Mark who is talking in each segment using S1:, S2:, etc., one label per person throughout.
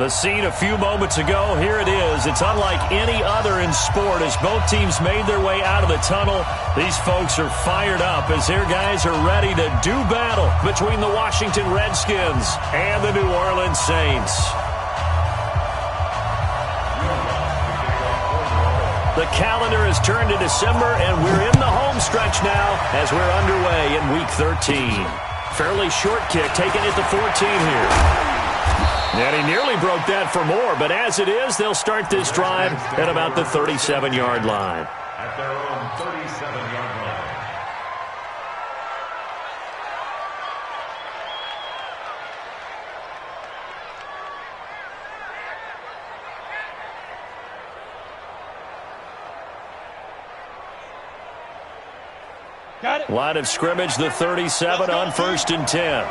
S1: The scene a few moments ago, here it is. It's unlike any other in sport as both teams made their way out of the tunnel. These folks are fired up as their guys are ready to do battle between the Washington Redskins and the New Orleans Saints. The calendar has turned to December, and we're in the home stretch now as we're underway in Week 13. Fairly short kick taken at the 14 here. And he nearly broke that for more, but as it is, they'll start this drive at about the 37-yard line.
S2: At their own 37-yard line.
S1: Got it. Line of scrimmage, the 37 on 1st and 10.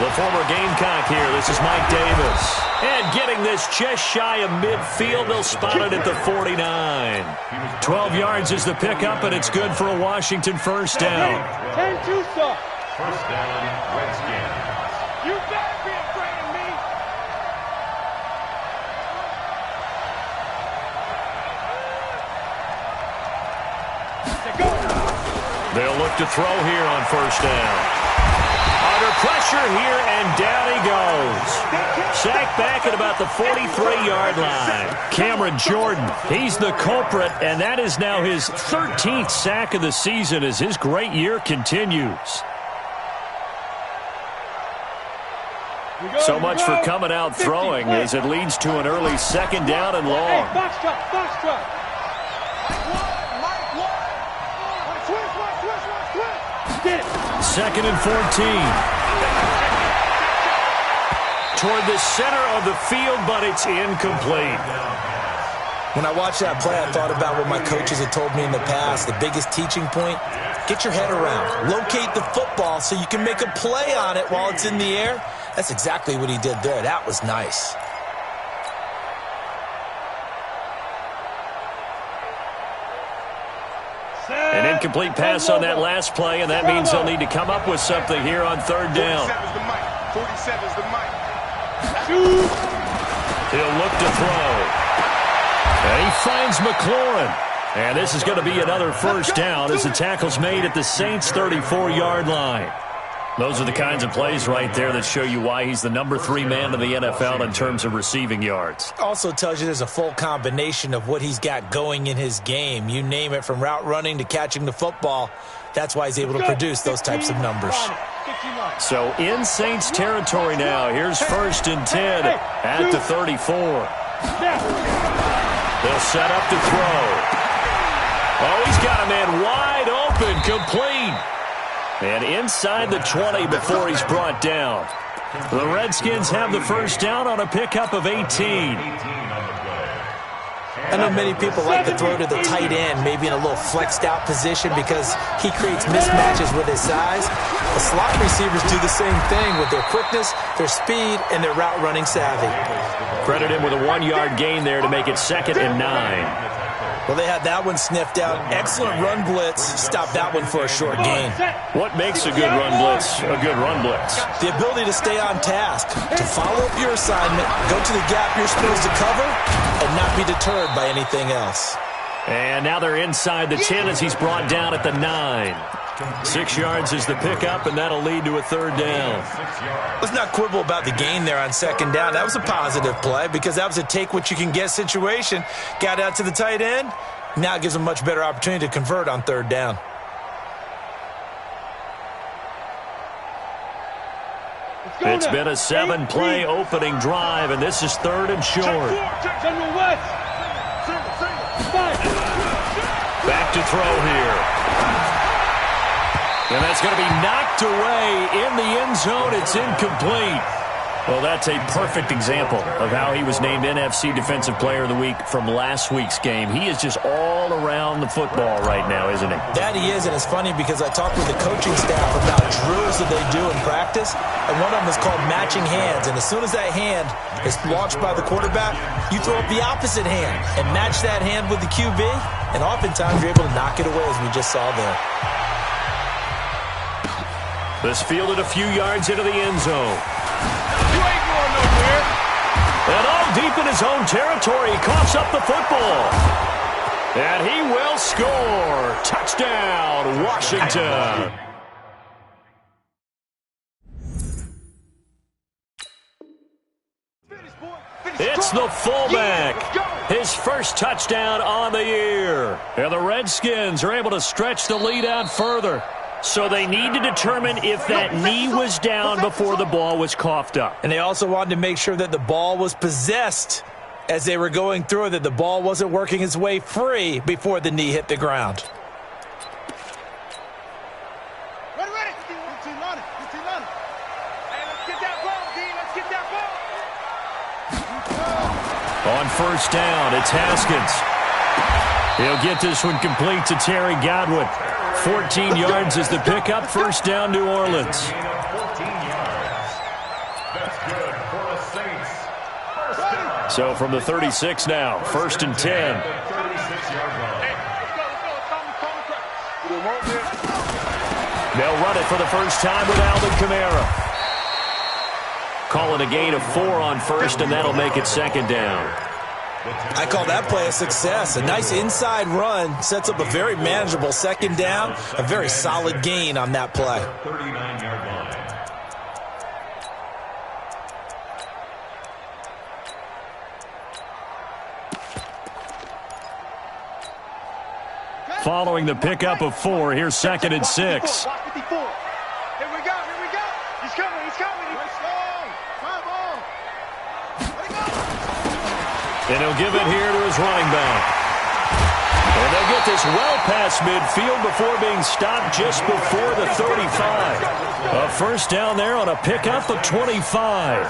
S1: The former Gamecock here. This is Mike Davis. And getting this just shy of midfield. They'll spot it at the 49. 12 yards is the pickup, and it's good for a Washington first down.
S2: 10-2, sir. First down, Redskins. You better be afraid of me.
S1: They'll look to throw here on first down. Under pressure here, and down he goes. Sacked back at about the 43-yard line. Cameron Jordan, he's the culprit, and that is now his 13th sack of the season as his great year continues. So much for coming out throwing as it leads to an early second down and long.
S2: Box truck.
S1: Second and 14. Toward the center of the field, but it's incomplete.
S3: When I watched that play, I thought about what my coaches had told me in the past. The biggest teaching point, get your head around. Locate the football so you can make a play on it while it's in the air. That's exactly what he did there. That was nice.
S1: An incomplete pass on that last play, and that means they'll need to come up with something here on third down.
S2: 47's the mic.
S1: He'll look to throw. And he finds McLaurin. And this is going to be another first down as the tackle's made at the Saints' 34-yard line. Those are the kinds of plays right there that show you why he's the number 3 man in the NFL in terms of receiving yards.
S3: Also tells you there's a full combination of what he's got going in his game. You name it, from route running to catching the football. That's why he's able to produce those types of numbers.
S1: So in Saints territory now. Here's 1st and 10 at the 34. They'll set up to throw. Oh, he's got a man wide open, complete. And inside the 20 before he's brought down. The Redskins have the first down on a pickup of 18.
S3: I know many people like to throw to the tight end, maybe in a little flexed out position because he creates mismatches with his size. The slot receivers do the same thing with their quickness, their speed, and their route running savvy.
S1: Credit him with a 1-yard gain there to make it 2nd and 9.
S3: Well, they had that one sniffed out. Excellent run blitz. Stopped that one for a short gain.
S1: What makes a good run blitz a good run blitz?
S3: The ability to stay on task, to follow up your assignment, go to the gap you're supposed to cover, and not be deterred by anything else.
S1: And now they're inside the 10 as he's brought down at the 9. 6 yards is the pickup, and that'll lead to a third down.
S3: Let's not quibble about the gain there on second down. That was a positive play because that was a take-what-you-can-get situation. Got out to the tight end. Now it gives them a much better opportunity to convert on third down.
S1: It's been a 7-play opening drive, and this is 3rd and short. Back to throw here. And that's going to be knocked away in the end zone. It's incomplete. Well, that's a perfect example of how he was named NFC Defensive Player of the Week from last week's game. He is just all around the football right now, isn't he?
S3: That he is, and it's funny because I talked with the coaching staff about drills that they do in practice, and one of them is called matching hands. And as soon as that hand is launched by the quarterback, you throw up the opposite hand and match that hand with the QB, and oftentimes you're able to knock it away, as we just saw there.
S1: This fielded a few yards into the end zone.
S2: You ain't going nowhere.
S1: And all deep in his own territory, he coughs up the football. And he will score. Touchdown, Washington. It's the fullback. His first touchdown on the year. And the Redskins are able to stretch the lead out further. So they need to determine if that knee was down before the ball was coughed up.
S3: And they also wanted to make sure that the ball was possessed as they were going through, that the ball wasn't working its way free before the knee hit the ground.
S2: Ready. Hey, let's get that ball, D. Let's get that ball.
S1: On first down, it's Haskins. He'll get this one complete to Terry Godwin. 14 yards is the pickup. First down, New Orleans.
S2: 14 yards. That's good for the Saints. First down.
S1: So from the 36 now, first and 10.
S2: 36-yard line. Hey, let's go.
S1: They'll run it for the first time with Alvin Kamara. Call it a gain of 4 on first, and that'll make it second down.
S3: I call that play a success. A nice inside run sets up a very manageable second down. A very solid gain on that play.
S2: 39-yard line.
S1: Following the pickup of 4, here's second and 6.
S2: Here we go. He's coming.
S1: And he'll give it here to his running back. And they'll get this well past midfield before being stopped just before the 35. A first down there on a pickup of 25.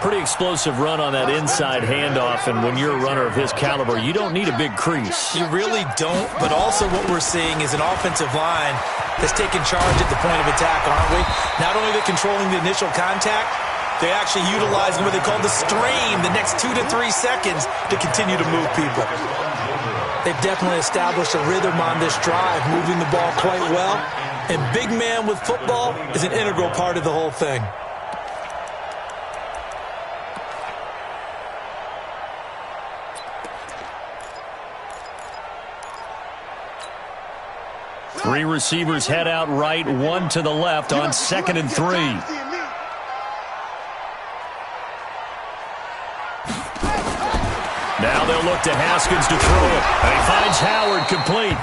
S1: Pretty explosive run on that inside handoff, and when you're a runner of his caliber, you don't need a big crease.
S3: You really don't, but also what we're seeing is an offensive line that's taking charge at the point of attack, aren't we? Not only are they controlling the initial contact, they're actually utilizing what they call the strain, the next 2 to 3 seconds, to continue to move people. They've definitely established a rhythm on this drive, moving the ball quite well. And big man with football is an integral part of the whole thing.
S1: Three receivers head out right, one to the left on second and 3. Now they'll look to Haskins to throw it. And he finds Howard complete.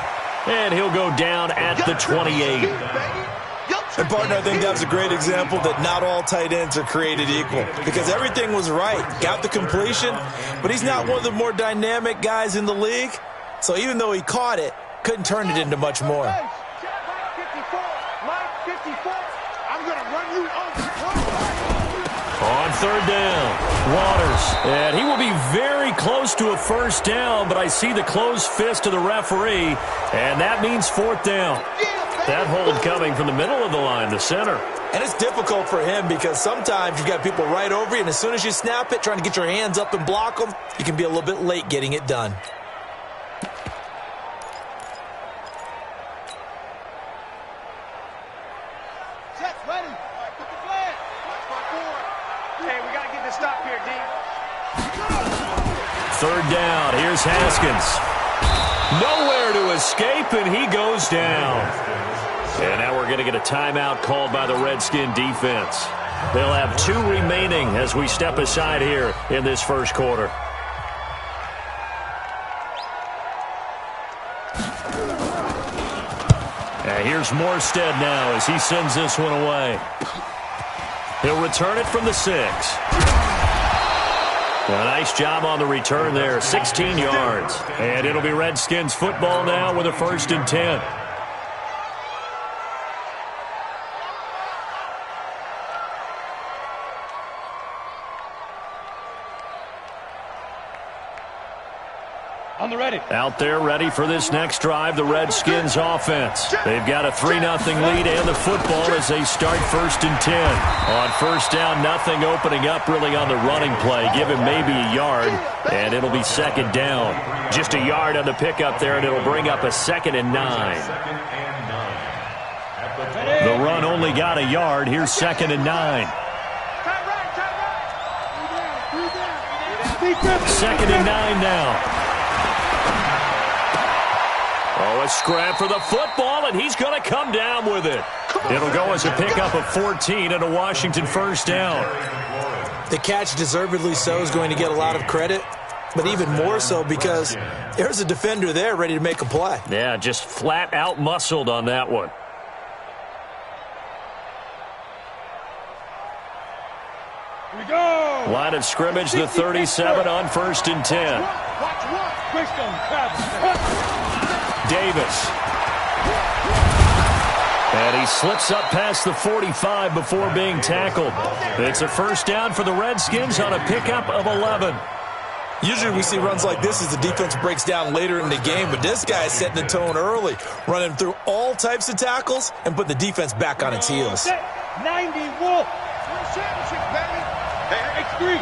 S1: And he'll go down at the 28.
S3: And, partner, I think that was a great example that not all tight ends are created equal. Because everything was right. Got the completion, but he's not one of the more dynamic guys in the league. So even though he caught it, couldn't turn it into much more.
S2: I'm going to run you over.
S1: On third down, Waters. And he will be very close to a first down, but I see the closed fist of the referee, and that means fourth down. That hold coming from the middle of the line, the center.
S3: And it's difficult for him because sometimes you've got people right over you, and as soon as you snap it, trying to get your hands up and block them, you can be a little bit late getting it done.
S1: Third down, here's Haskins. Nowhere to escape, and he goes down. And now we're going to get a timeout called by the Redskin defense. They'll have 2 remaining as we step aside here in this first quarter. And here's Morstead now as he sends this one away. He'll return it from the 6. A nice job on the return there, 16 yards. And it'll be Redskins football now with a first and 10.
S2: On the ready.
S1: Out there ready for this next drive, the Redskins offense. They've got a 3-0 lead and the football as they start first and 10. On first down, nothing opening up really on the running play. Give him maybe a yard, and it'll be second down. Just a yard on the pickup there, and it'll bring up a second and 9. The run only got a yard. Here's second and 9. 2nd and 9 now. Oh, a scrap for the football, and he's going to come down with it. It'll go as a pickup of 14 and a Washington first down.
S3: The catch, deservedly so, is going to get a lot of credit, but even more so because there's a defender there ready to make a play.
S1: Yeah, just flat out muscled on that one.
S2: Here we go.
S1: Line of scrimmage, the 37 on 1st and 10. Davis. And he slips up past the 45 before being tackled. It's a first down for the Redskins on a pickup of 11.
S3: Usually we see runs like this as the defense breaks down later in the game, but this guy is setting the tone early, running through all types of tackles and put the defense back on its heels.
S2: 90 Wolf. Championship, baby. Hey, X3.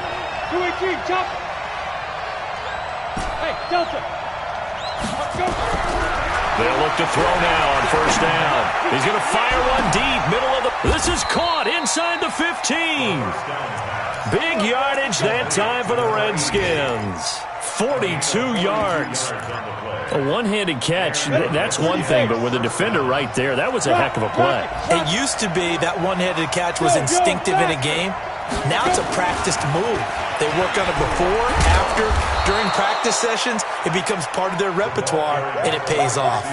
S2: 218, jump. Hey, Delta. Let's go.
S1: They'll look to throw now on first down. He's going to fire one deep, middle of the... This is caught inside the 15. Big yardage that time for the Redskins. 42 yards. A one-handed catch, that's one thing, but with a defender right there, that was a heck of a play.
S3: It used to be that one-handed catch was instinctive in a game. Now it's a practiced move. They work on it before, after, during practice sessions. It becomes part of their repertoire, and it pays off.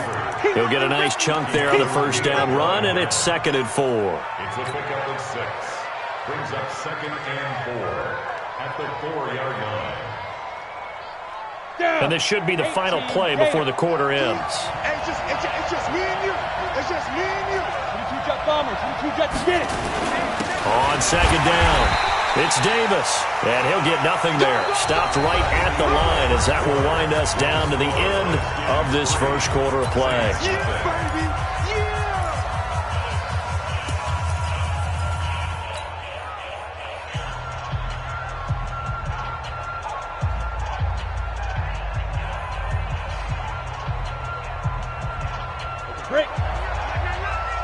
S1: He'll get a nice chunk there on the first down run, and it's 2nd and 4.
S2: It's a pickup of 6. Brings up 2nd and 4 at the 4-yard line.
S1: And this should be the final play before the quarter ends.
S2: It's just me and you. It's just me and you. 22 Jet Bombers. 22 Jets, get it.
S1: On 2nd down, it's Davis, and he'll get nothing there. Stopped right at the line as that will wind us down to the end of this first quarter of play.
S2: Yeah, baby. Yeah. Break.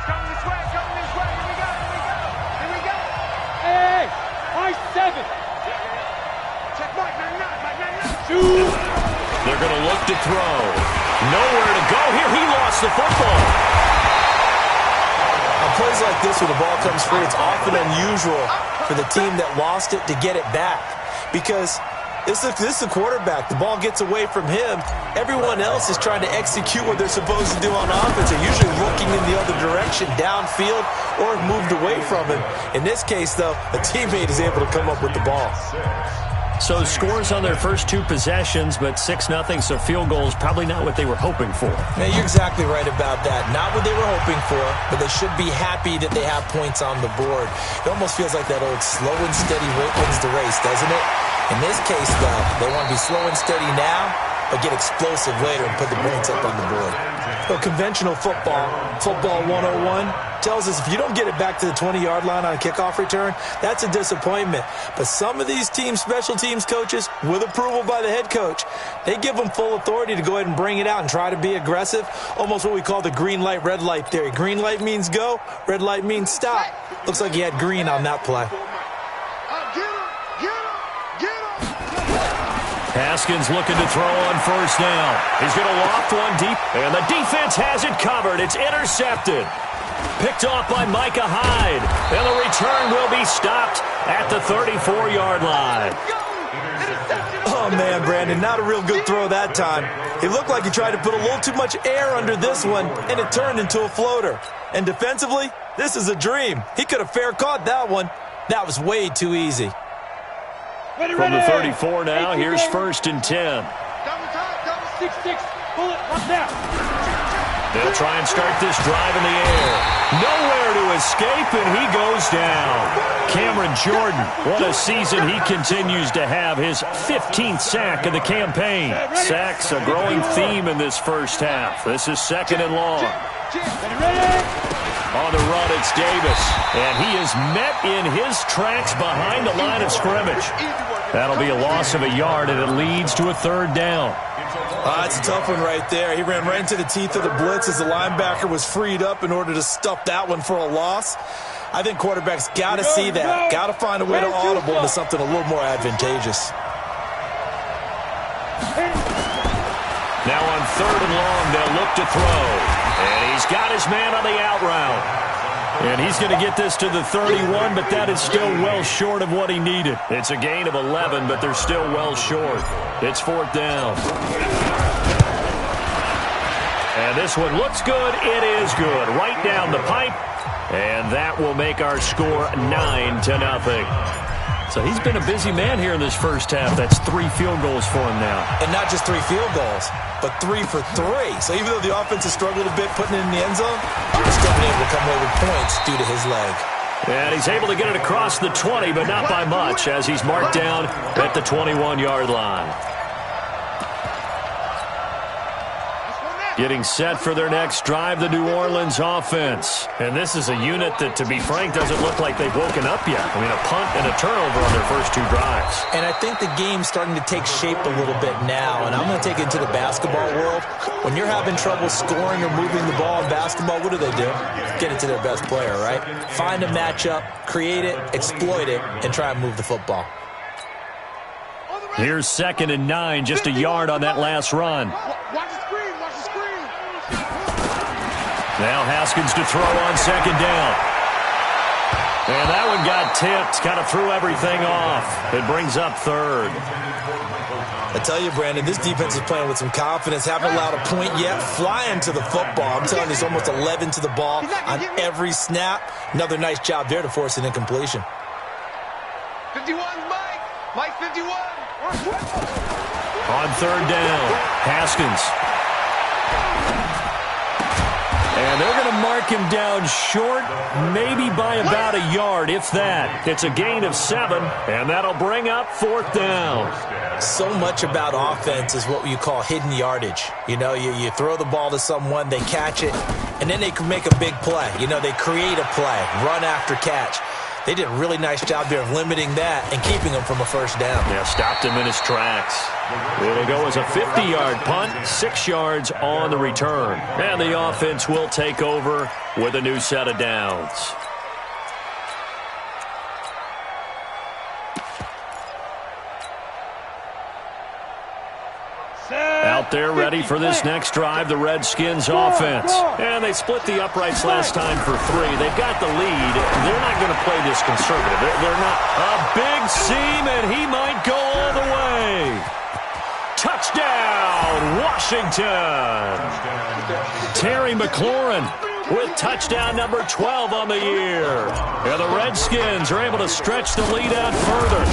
S2: Coming this way, here we go. Hey, I-7. Check Mike 99, Mike 99. Shoot.
S1: They're going to look to throw. Nowhere to go here. He lost the football.
S3: On plays like this where the ball comes free, it's often unusual for the team that lost it to get it back because this is the quarterback. The ball gets away from him. Everyone else is trying to execute what they're supposed to do on offense. They're usually looking in the other direction, downfield, or moved away from him. In this case, though, a teammate is able to come up with the ball.
S1: So scores on their first 2 possessions, but 6-0, so field goal is probably not what they were hoping for.
S3: Man, you're exactly right about that. Not what they were hoping for, but they should be happy that they have points on the board. It almost feels like that old slow and steady wins the race, doesn't it? In this case, though, they want to be slow and steady now, but get explosive later and put the points up on the board. So conventional football 101, tells us if you don't get it back to the 20-yard line on a kickoff return, that's a disappointment. But some of these teams, special teams coaches, with approval by the head coach, they give them full authority to go ahead and bring it out and try to be aggressive, almost what we call the green light, red light theory. Green light means go, red light means stop. Looks like he had green on that play.
S1: Haskins looking to throw on first down. He's going to loft one deep, and the defense has it covered. It's intercepted. Picked off by Micah Hyde, and the return will be stopped at the 34-yard line.
S3: Oh, man, Brandon, not a real good throw that time. It looked like he tried to put a little too much air under this one, and it turned into a floater. And defensively, this is a dream. He could have fair caught that one. That was way too easy.
S1: From the 34 now, here's 1st and 10.
S2: 6-6, pull it, up now.
S1: They'll try and start this drive in the air. Nowhere to escape, and he goes down. Cameron Jordan, what a season he continues to have. His 15th sack of the campaign. Sacks a growing theme in this first half. This is 2nd and long. On the run, it's Davis. And he is met in his tracks behind the line of scrimmage. That'll be a loss of a yard, and it leads to a 3rd down.
S3: It's a tough one right there. He ran right into the teeth of the blitz as the linebacker was freed up in order to stuff that one for a loss. I think quarterbacks got to see that. Got to find a way to audible into something a little more advantageous.
S1: Now on 3rd and long, they'll look to throw. And he's got his man on the out route. And he's going to get this to the 31, but that is still well short of what he needed. It's a gain of 11, but they're still well short. It's 4th down. And this one looks good. It is good. Right down the pipe. And that will make our score 9-0. So he's been a busy man here in this first half. That's 3 field goals for him now.
S3: And not just 3 field goals, but 3 for 3. So even though the offense has struggled a bit putting it in the end zone, they're still been able to come away with points due to his leg.
S1: And he's able to get it across the 20, but not by much, as he's marked down at the 21-yard line. Getting set for their next drive, the New Orleans offense. And this is a unit that, to be frank, doesn't look like they've woken up yet. I mean, a punt and a turnover on their first 2 drives.
S3: And I think the game's starting to take shape a little bit now. And I'm going to take it into the basketball world. When you're having trouble scoring or moving the ball in basketball, what do? Get it to their best player, right? Find a matchup, create it, exploit it, and try and move the football.
S1: Here's 2nd and 9, just a yard on that last run. Now Haskins to throw on 2nd down. And that one got tipped, kind of threw everything off. It brings up 3rd.
S3: I tell you, Brandon, this defense is playing with some confidence. Haven't allowed a point yet. Flying to the football. I'm telling you, it's almost 11 to the ball on every snap. Another nice job there to force an incompletion.
S4: 51, Mike 51.
S1: On 3rd down, Haskins. And they're going to mark him down short, maybe by about a yard, if that. It's a gain of 7, and that'll bring up 4th down.
S3: So much about offense is what you call hidden yardage. You know, you throw the ball to someone, they catch it, and then they can make a big play. You know, they create a play, run after catch. They did a really nice job there of limiting that and keeping him from a first down.
S1: Yeah, stopped him in his tracks. It'll go as a 50-yard punt, 6 yards on the return. And the offense will take over with a new set of downs. Out there ready for this next drive, the Redskins offense. And they split the uprights last time for 3. They've got the lead. They're not going to play this conservative. They're not. A big seam, and he might go all the way. Touchdown, Washington. Terry McLaurin with touchdown number 12 on the year. And the Redskins are able to stretch the lead out further.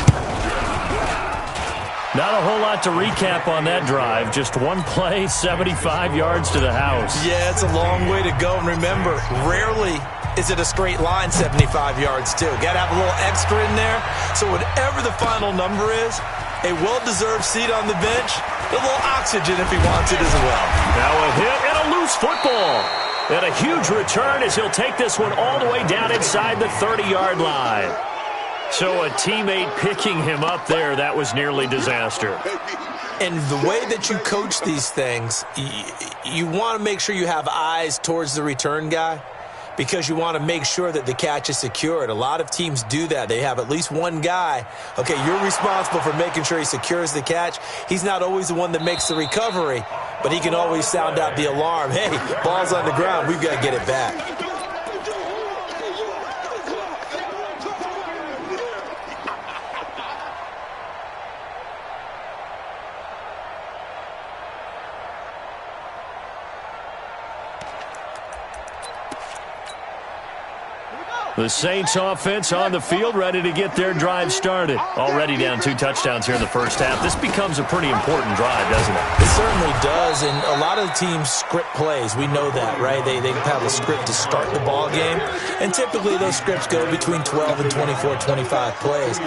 S1: Not a whole lot to recap on that drive. Just one play, 75 yards to the house.
S3: Yeah, it's a long way to go. And remember, rarely is it a straight line 75 yards, too. Got to have a little extra in there. So whatever the final number is, a well-deserved seat on the bench, a little oxygen if he wants it as well.
S1: Now a hit and a loose football. And a huge return as he'll take this one all the way down inside the 30-yard line. So a teammate picking him up there, that was nearly disaster.
S3: And the way that you coach these things, you want to make sure you have eyes towards the return guy because you want to make sure that the catch is secured. A lot of teams do that. They have at least one guy. Okay, you're responsible for making sure he secures the catch. He's not always the one that makes the recovery, but he can always sound out the alarm. Hey, ball's on the ground. We've got to get it back.
S1: The Saints offense on the field, ready to get their drive started. Already down 2 touchdowns here in the first half. This becomes a pretty important drive, doesn't it?
S3: It certainly does, and a lot of the teams script plays. We know that, right? They have a script to start the ball game, and typically those scripts go between 12 and 24, 25 plays.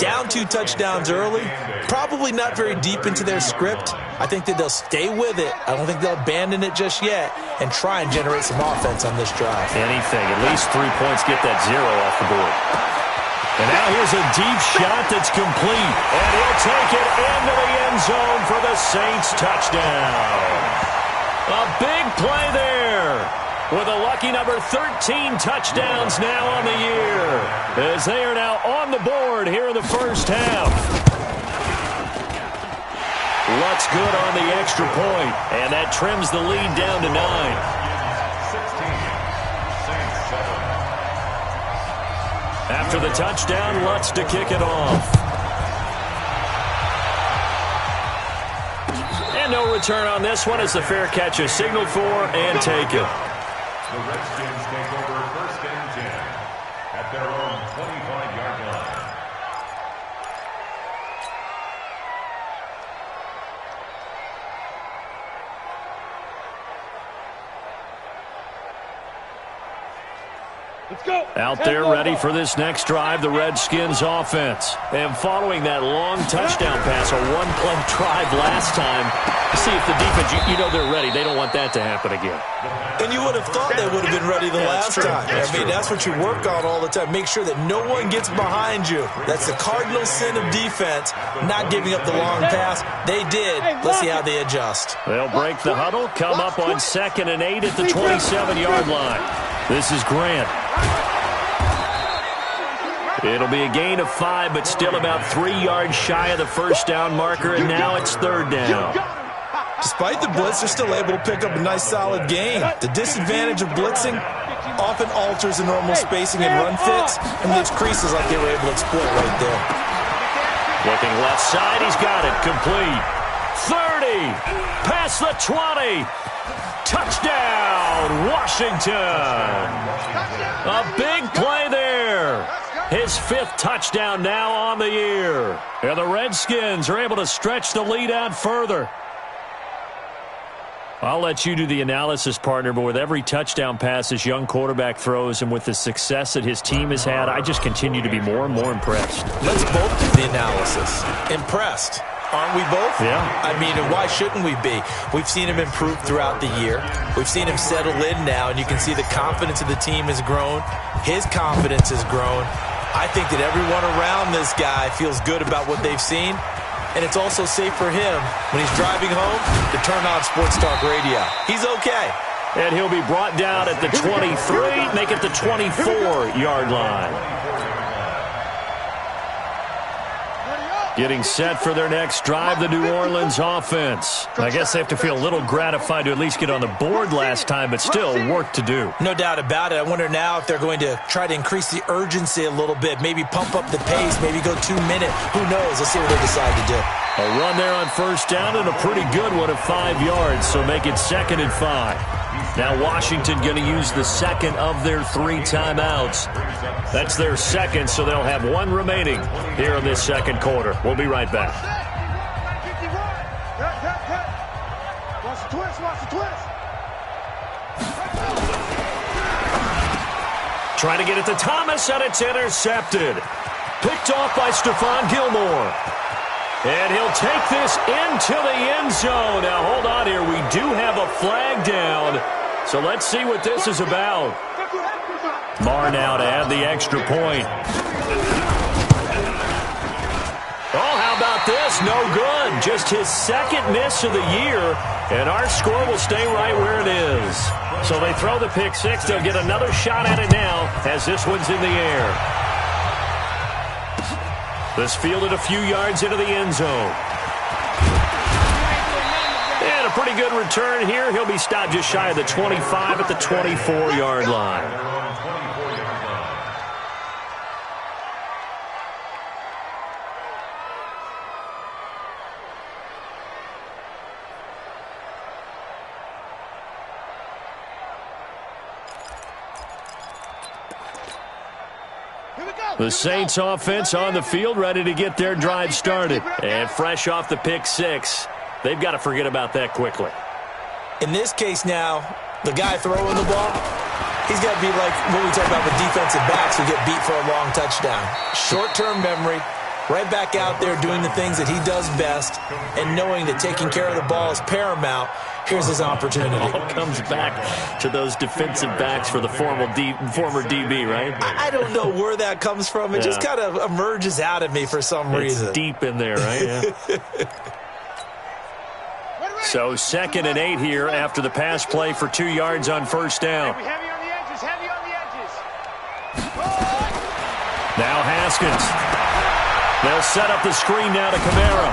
S3: Down 2 touchdowns early, probably not very deep into their script. I think that they'll stay with it. I don't think they'll abandon it just yet and try and generate some offense on this drive.
S1: Anything, at least 3 points, get that 0 off the board. And now here's a deep shot that's complete. And he'll take it into the end zone for the Saints touchdown. A big play there with a lucky number 13 touchdowns now on the year as they are now on the board here in the first half. Lutz good on the extra point, and that trims the lead down to 9.
S2: 16, Saints 7.
S1: After the touchdown, Lutz to kick it off. And no return on this one as the fair catch is signaled for and taken.
S2: The Redskins take over 1st and 10 at their own 25-yard line.
S4: Let's go.
S1: Out there ready for this next drive, the Redskins offense. And following that long touchdown pass, a one-play drive last time, see if the defense, you know they're ready. They don't want that to happen again.
S3: And you would have thought they would have been ready the last time. That's what you work on all the time. Make sure that no one gets behind you. That's the cardinal sin of defense, not giving up the long pass. They did. Let's see how they adjust.
S1: They'll break the huddle, come up on 2nd and 8 at the 27-yard line. This is Grant. It'll be a gain of 5, but still about 3 yards shy of the first down marker, and now it's 3rd down.
S3: Despite the blitz, they're still able to pick up a nice solid gain. The disadvantage of blitzing often alters the normal spacing and run fits, and leaves creases like they were able to exploit right there.
S1: Looking left side, he's got it. Complete. 30. Past the 20. Touchdown, Washington. A big play there. His 5th touchdown now on the year. And the Redskins are able to stretch the lead out further. I'll let you do the analysis, partner, but with every touchdown pass this young quarterback throws and with the success that his team has had, I just continue to be more and more impressed.
S3: Let's both do the analysis. Impressed. Aren't we both?
S1: Yeah.
S3: I mean, and why shouldn't we be? We've seen him improve throughout the year. We've seen him settle in now, and you can see the confidence of the team has grown. His confidence has grown. I think that everyone around this guy feels good about what they've seen, and it's also safe for him when he's driving home to turn on Sports Talk Radio. He's okay.
S1: And he'll be brought down at the 23, make it the 24-yard line. Getting set for their next drive, the New Orleans offense. I guess they have to feel a little gratified to at least get on the board last time, but still work to do.
S3: No doubt about it. I wonder now if they're going to try to increase the urgency a little bit, maybe pump up the pace, maybe go 2 minute. Who knows? Let's see what they decide to do.
S1: A run there on 1st down and a pretty good one of 5 yards, so make it 2nd and 5. Now Washington going to use the 2nd of their 3 timeouts. That's their 2nd, so they'll have 1 remaining here in this 2nd quarter. We'll be right back.
S4: Watch the twist, watch the twist.
S1: Trying to get it to Thomas, and it's intercepted. Picked off by Stephon Gilmore. And he'll take this into the end zone. Now, hold on here. We do have a flag down. So let's see what this is about. Marr now to add the extra point. Oh, how about this? No good. Just his 2nd miss of the year. And our score will stay right where it is. So they throw the pick 6. They'll get another shot at it now as this one's in the air. This fielded a few yards into the end zone. And a pretty good return here. He'll be stopped just shy of the 25 at the 24-yard line. The Saints offense on the field, ready to get their drive started. And fresh off the pick 6, they've got to forget about that quickly.
S3: In this case now, the guy throwing the ball, he's got to be like what we talk about with defensive backs who get beat for a long touchdown. Short-term memory, right back out there doing the things that he does best, and knowing that taking care of the ball is paramount. Here's his opportunity.
S1: It all comes back to those defensive backs for the former DB, right?
S3: I don't know where that comes from. It just kind of emerges out of me for some reason.
S1: It's deep in there, right? Yeah. So 2nd and 8 here after the pass play for 2 yards on 1st down.
S4: Heavy on the edges, heavy on the edges.
S1: Now Haskins. They'll set up the screen now to Kamara.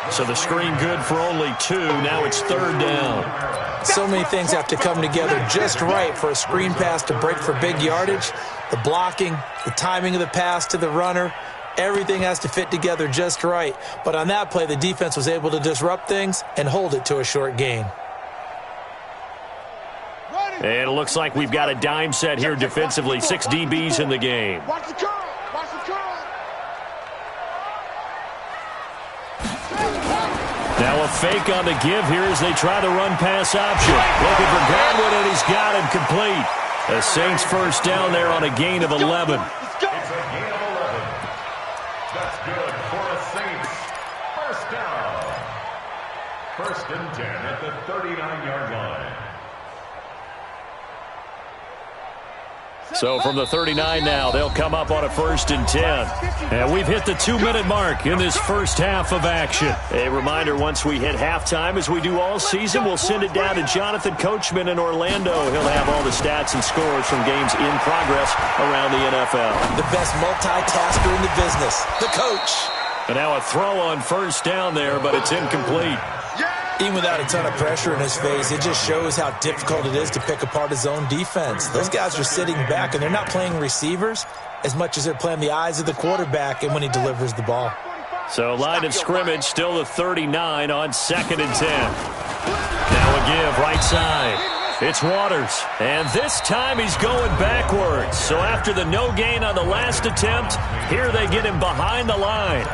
S1: So the screen good for only 2. Now it's 3rd down.
S3: So many things have to come together just right for a screen pass to break for big yardage. The blocking, the timing of the pass to the runner, everything has to fit together just right. But on that play, the defense was able to disrupt things and hold it to a short gain.
S1: And it looks like we've got a dime set here defensively. 6 DBs in the game.
S4: Watch the curl. Watch the curl.
S1: Now a fake on the give here as they try the run-pass option. Looking for Godwin, and he's got him complete. The Saints first down there on a gain of 11.
S2: It's a gain of 11. That's good for the Saints. First down. 1st and 10 at the 39-yard line.
S1: So from the 39 now, they'll come up on a 1st and 10. And we've hit the 2-minute mark in this first half of action. A reminder, once we hit halftime, as we do all season, we'll send it down to Jonathan Coachman in Orlando. He'll have all the stats and scores from games in progress around the NFL.
S3: The best multitasker in the business, the coach.
S1: And now a throw on 1st down there, but it's incomplete.
S3: Even without a ton of pressure in his face, it just shows how difficult it is to pick apart his own defense. Those guys are sitting back, and they're not playing receivers as much as they're playing the eyes of the quarterback and when he delivers the ball.
S1: So line of scrimmage, still the 39 on 2nd and 10. Now a give, right side. It's Waters, and this time he's going backwards. So after the no gain on the last attempt, here they get him behind the line.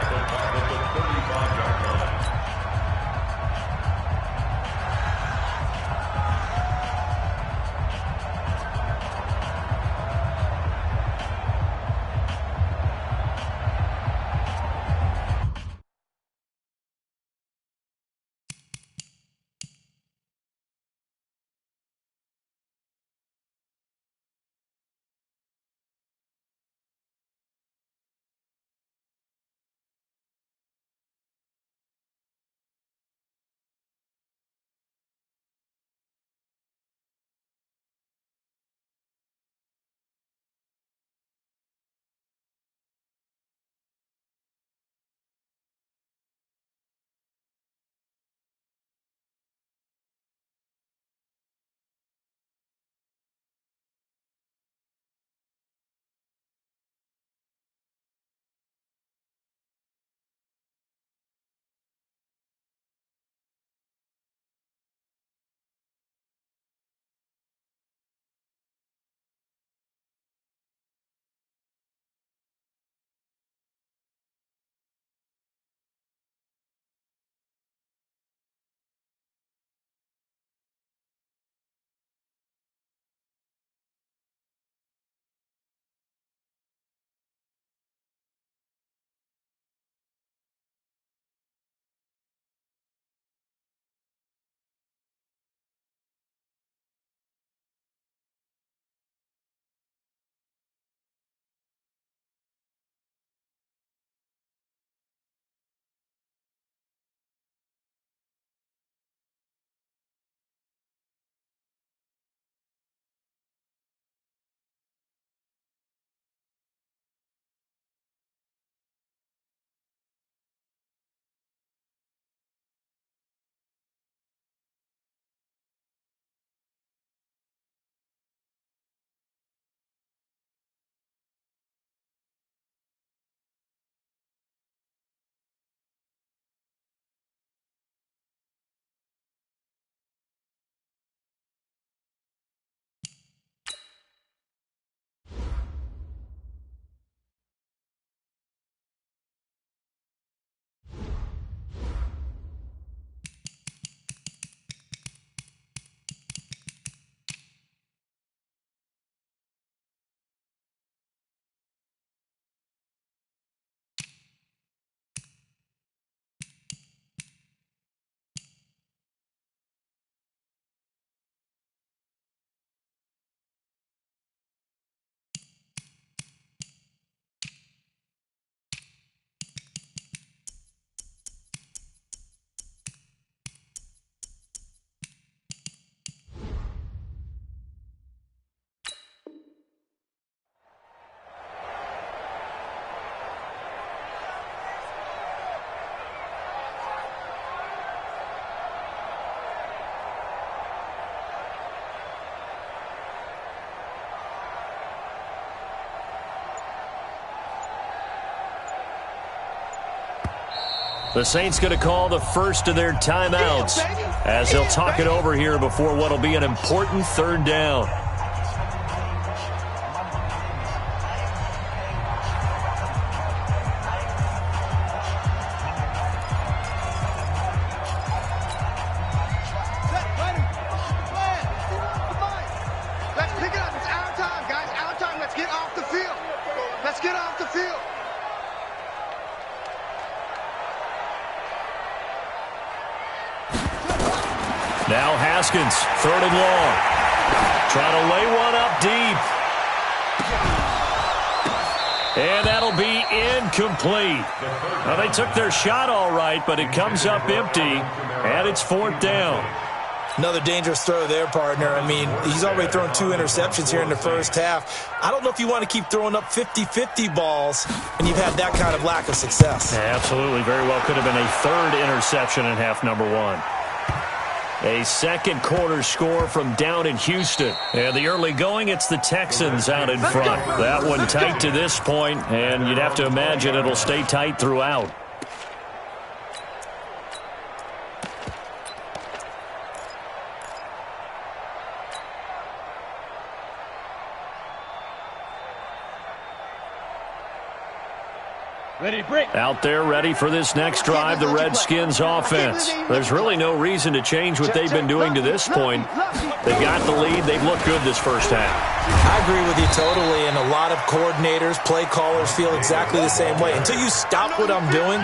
S1: The Saints going to call the first of their timeouts as they'll talk it over here before what will be an important third down.
S4: Let's pick it up. It's our time, guys. Our time. Let's get off the field. Let's get off the field.
S1: Now Haskins, 3rd and long. Trying to lay one up deep. And that'll be incomplete. Now, they took their shot all right, but it comes up empty, and it's 4th down.
S3: Another dangerous throw there, partner. I mean, he's already thrown 2 interceptions here in the first half. I don't know if you want to keep throwing up 50-50 balls when you've had that kind of lack of success.
S1: Yeah, absolutely. Very well could have been a 3rd interception in half number 1. A second quarter score from down in Houston. And the early going, it's the Texans out in front. That one tight to this point, and you'd have to imagine it'll stay tight throughout.
S5: Ready, break.
S1: Out there ready for this next drive, the Redskins offense. There's really no reason to change what they've been doing to this point. They've got the lead. They've looked good this first half.
S3: I agree with you totally, and a lot of coordinators, play callers feel exactly the same way. Until you stop what I'm doing,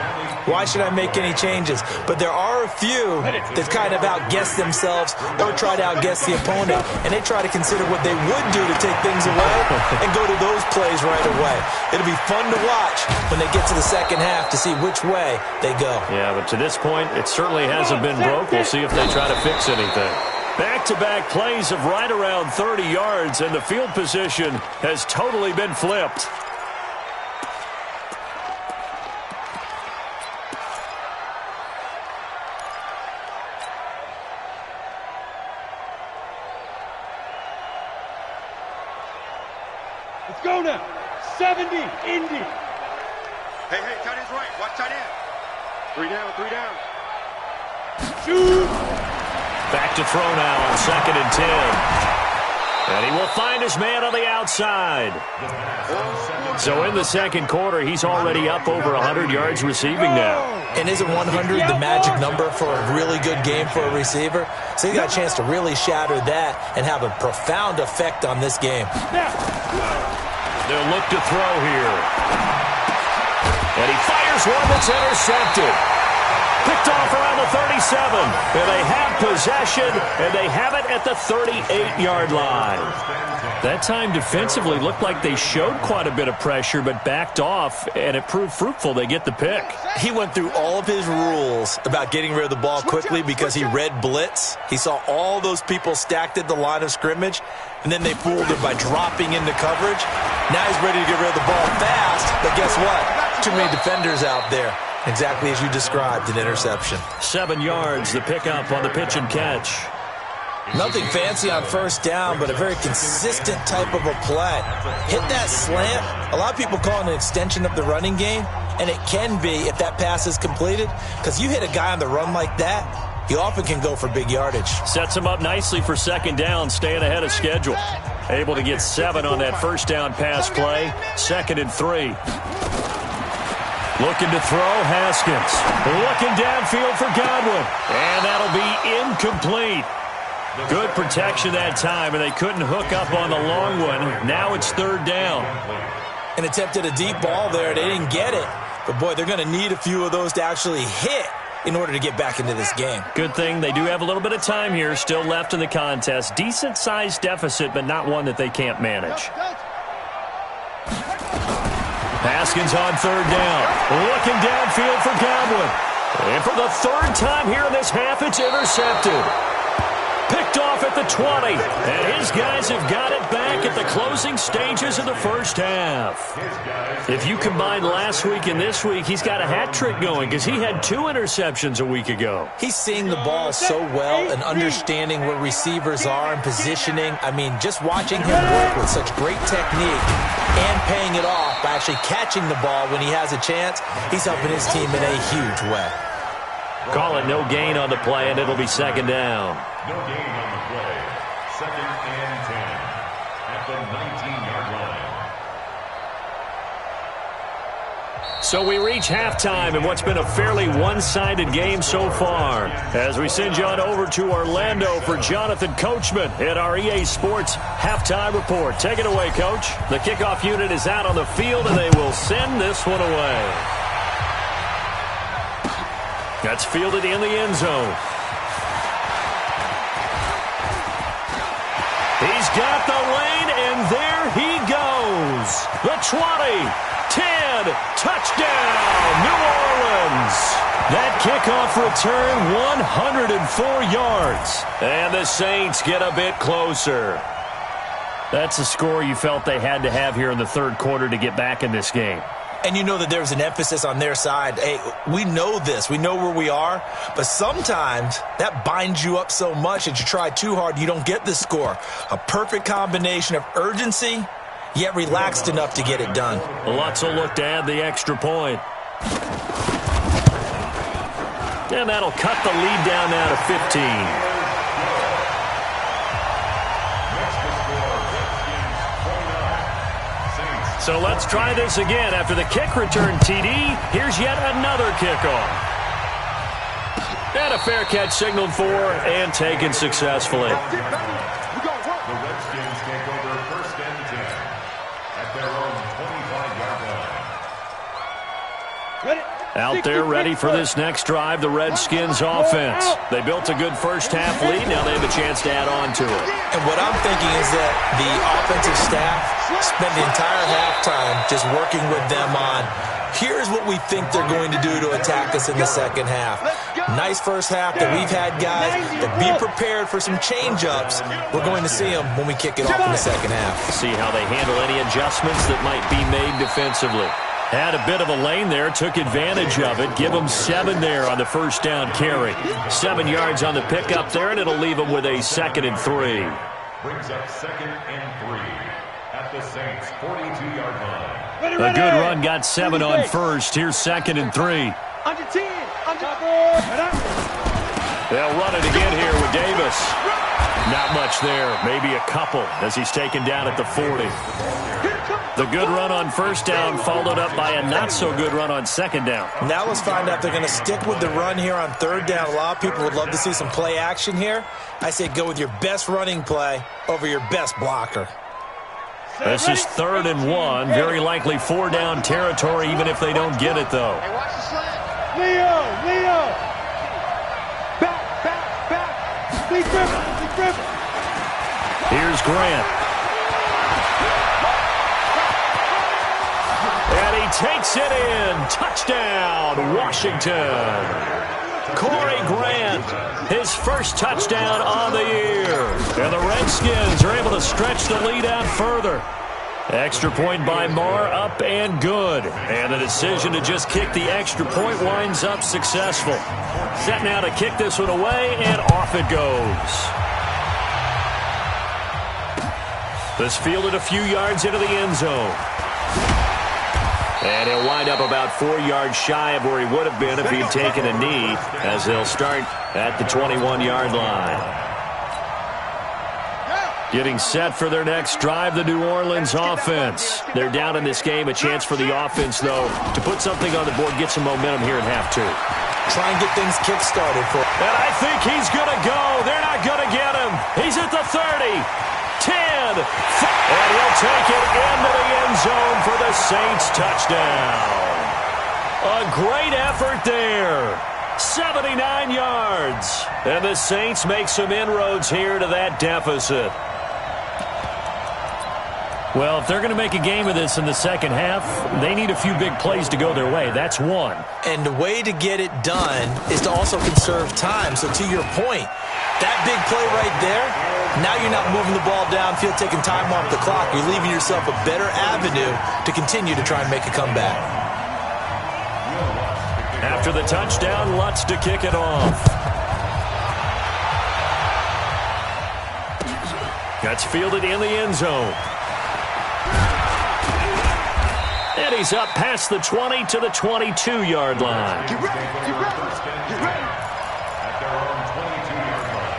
S3: why should I make any changes? But there are a few that kind of outguess themselves or try to outguess the opponent, and they try to consider what they would do to take things away and go to those plays right away. It'll be fun to watch when they get to the second half to see which way they go.
S1: Yeah, but to this point, it certainly hasn't been broke. We'll see if they try to fix anything. Back-to-back plays of right around 30 yards, and the field position has totally been flipped.
S5: Let's go now. 70, Indy.
S4: Hey, tight end's right. Watch tight end. 3 down, 3 down.
S5: Shoot.
S1: Back to throw now on 2nd and 10. And he will find his man on the outside. So in the second quarter, he's already up over 100 yards receiving now.
S3: And isn't 100 the magic number for a really good game for a receiver? So he got a chance to really shatter that and have a profound effect on this game.
S1: They'll look to throw here. And he fires one that's intercepted. Picked off around the 37. And they have possession, and they have it at the 38-yard line. That time defensively looked like they showed quite a bit of pressure, but backed off, and it proved fruitful. They get the pick.
S3: He went through all of his rules about getting rid of the ball quickly because he read blitz. He saw all those people stacked at the line of scrimmage, and then they fooled him by dropping into coverage. Now he's ready to get rid of the ball fast, but guess what? Too many defenders out there. Exactly as you described, an interception.
S1: 7 yards, the pickup on the pitch and catch.
S3: Nothing fancy on first down, but a very consistent type of a play. Hit that slant. A lot of people call it an extension of the running game, and it can be if that pass is completed, because you hit a guy on the run like that, he often can go for big yardage.
S1: Sets him up nicely for 2nd down, staying ahead of schedule. Able to get 7 on that first down pass play. 2nd and 3. Looking to throw, Haskins. Looking downfield for Godwin. And that'll be incomplete. Good protection that time, and they couldn't hook up on the long one. Now it's 3rd down.
S3: And attempted a deep ball there. They didn't get it. But, boy, they're going to need a few of those to actually hit in order to get back into this game.
S1: Good thing they do have a little bit of time here still left in the contest. Decent-sized deficit, but not one that they can't manage. Haskins on 3rd down. Looking downfield for Godwin. And for the 3rd time here in this half, it's intercepted. Picked off at the 20. And his guys have got it back at the closing stages of the first half. If you combine last week and this week, he's got a hat trick going because he had 2 interceptions a week ago.
S3: He's seeing the ball so well and understanding where receivers are and positioning. I mean, just watching him work with such great technique and paying it off by actually catching the ball when he has a chance. He's helping his team in a huge way.
S1: Call it no gain on the play, and it'll be second down.
S2: No gain on the play. Second and 10 at the 19-yard line.
S1: So we reach halftime in what's been a fairly one-sided game so far. As we send you on over to Orlando for Jonathan Coachman at our EA Sports Halftime Report. Take it away, Coach. The kickoff unit is out on the field, and they will send this one away. That's fielded in the end zone. He's got the lane, and there he goes. The 20, 10, touchdown, New Orleans. That kickoff return, 104 yards. And the Saints get a bit closer. That's a score you felt they had to have here in the third quarter to get back in this game.
S3: And you know that there's an emphasis on their side. Hey, we know this. We know where we are. But sometimes that binds you up so much that you try too hard, you don't get the score. A perfect combination of urgency, yet relaxed enough to get it done.
S1: Lutz will look to add the extra point. And that'll cut the lead down now to 15. So let's try this again. After the kick return TD, here's yet another kickoff. And a fair catch signaled for and taken successfully.
S2: The Redskins take over first and 10 at their own 25-yard line.
S5: Ready?
S1: Out there ready for this next drive, the Redskins offense. They built a good first-half lead. Now they have a chance to add on to it.
S3: And what I'm thinking is that the offensive staff spent the entire halftime just working with them on, here's what we think they're going to do to attack us in the second half. Nice first half that we've had, guys, but be prepared for some change-ups. We're going to see them when we kick it off in the second half.
S1: See how they handle any adjustments that might be made defensively. Had a bit of a lane there, took advantage of it. Give them 7 there on the first down carry. 7 yards on the pickup there, and it'll leave them with a 2nd and 3.
S2: Brings up 2nd and 3 at the Saints' 42-yard line.
S1: A good run got 7 on first. Here's 2nd and 3.
S5: Under 10. Under.
S1: They'll run it again here with Davis. Not much there, maybe a couple as he's taken down at the 40. The good run on first down followed up by a not-so-good run on second down.
S3: Now let's find out if they're going to stick with the run here on third down. A lot of people would love to see some play action here. I say go with your best running play over your best blocker.
S1: This is 3rd and 1. Very likely 4-down territory, even if they don't get it, though.
S4: Hey, watch the slant.
S5: Leo. Back. Lee Griffin.
S1: Here's Grant. And he takes it in. Touchdown, Washington. Corey Grant, his first touchdown on the year. And the Redskins are able to stretch the lead out further. Extra point by Marr, up and good. And the decision to just kick the extra point winds up successful. Set now to kick this one away, and off it goes. This fielded a few yards into the end zone. And he'll wind up about 4 yards shy of where he would have been if he'd taken a knee, as they'll start at the 21-yard line. Getting set for their next drive, the New Orleans offense. They're down in this game. A chance for the offense, though, to put something on the board, get some momentum here in half 2.
S3: Try and get things kick-started for him.
S1: And I think he's going to go. They're not going to get him. He's at the 30. 10, and he'll take it into the end zone for the Saints touchdown. A great effort there. 79 yards. And the Saints make some inroads here to that deficit. Well, if they're going to make a game of this in the second half, they need a few big plays to go their way. That's one.
S3: And the way to get it done is to also conserve time. So to your point, that big play right there, now you're not moving the ball downfield, taking time off the clock. You're leaving yourself a better avenue to continue to try and make a comeback.
S1: After the touchdown, Lutz to kick it off. That's fielded in the end zone. And he's up past the 20 to the 22-yard line.
S4: Get ready. Get ready. Get ready.
S2: At their own 22-yard line.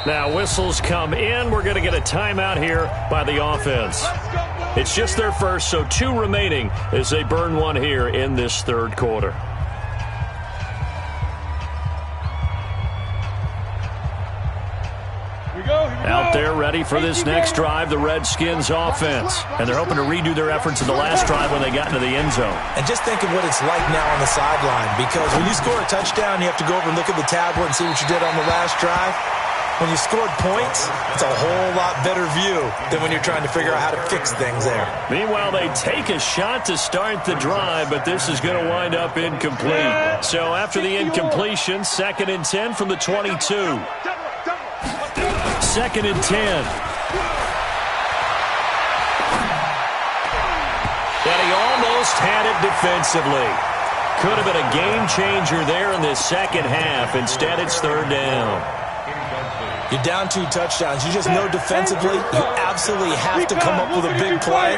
S1: Now whistles come in. We're going to get a timeout here by the offense. It's just their first, so 2 remaining as they burn one here in this third quarter. Out there ready for this next drive, the Redskins offense. And they're hoping to redo their efforts in the last drive when they got into the end zone.
S3: And just think of what it's like now on the sideline, because when you score a touchdown, you have to go over and look at the tablet and see what you did on the last drive. When you scored points, it's a whole lot better view than when you're trying to figure out how to fix things there.
S1: Meanwhile, they take a shot to start the drive, but this is going to wind up incomplete. So after the incompletion, 2nd and 10 from the 22. 2nd and 10. And he almost had it defensively. Could have been a game changer there in the second half. Instead, it's 3rd down.
S3: You're down 2 touchdowns. You just know defensively you absolutely have to come up with a big play.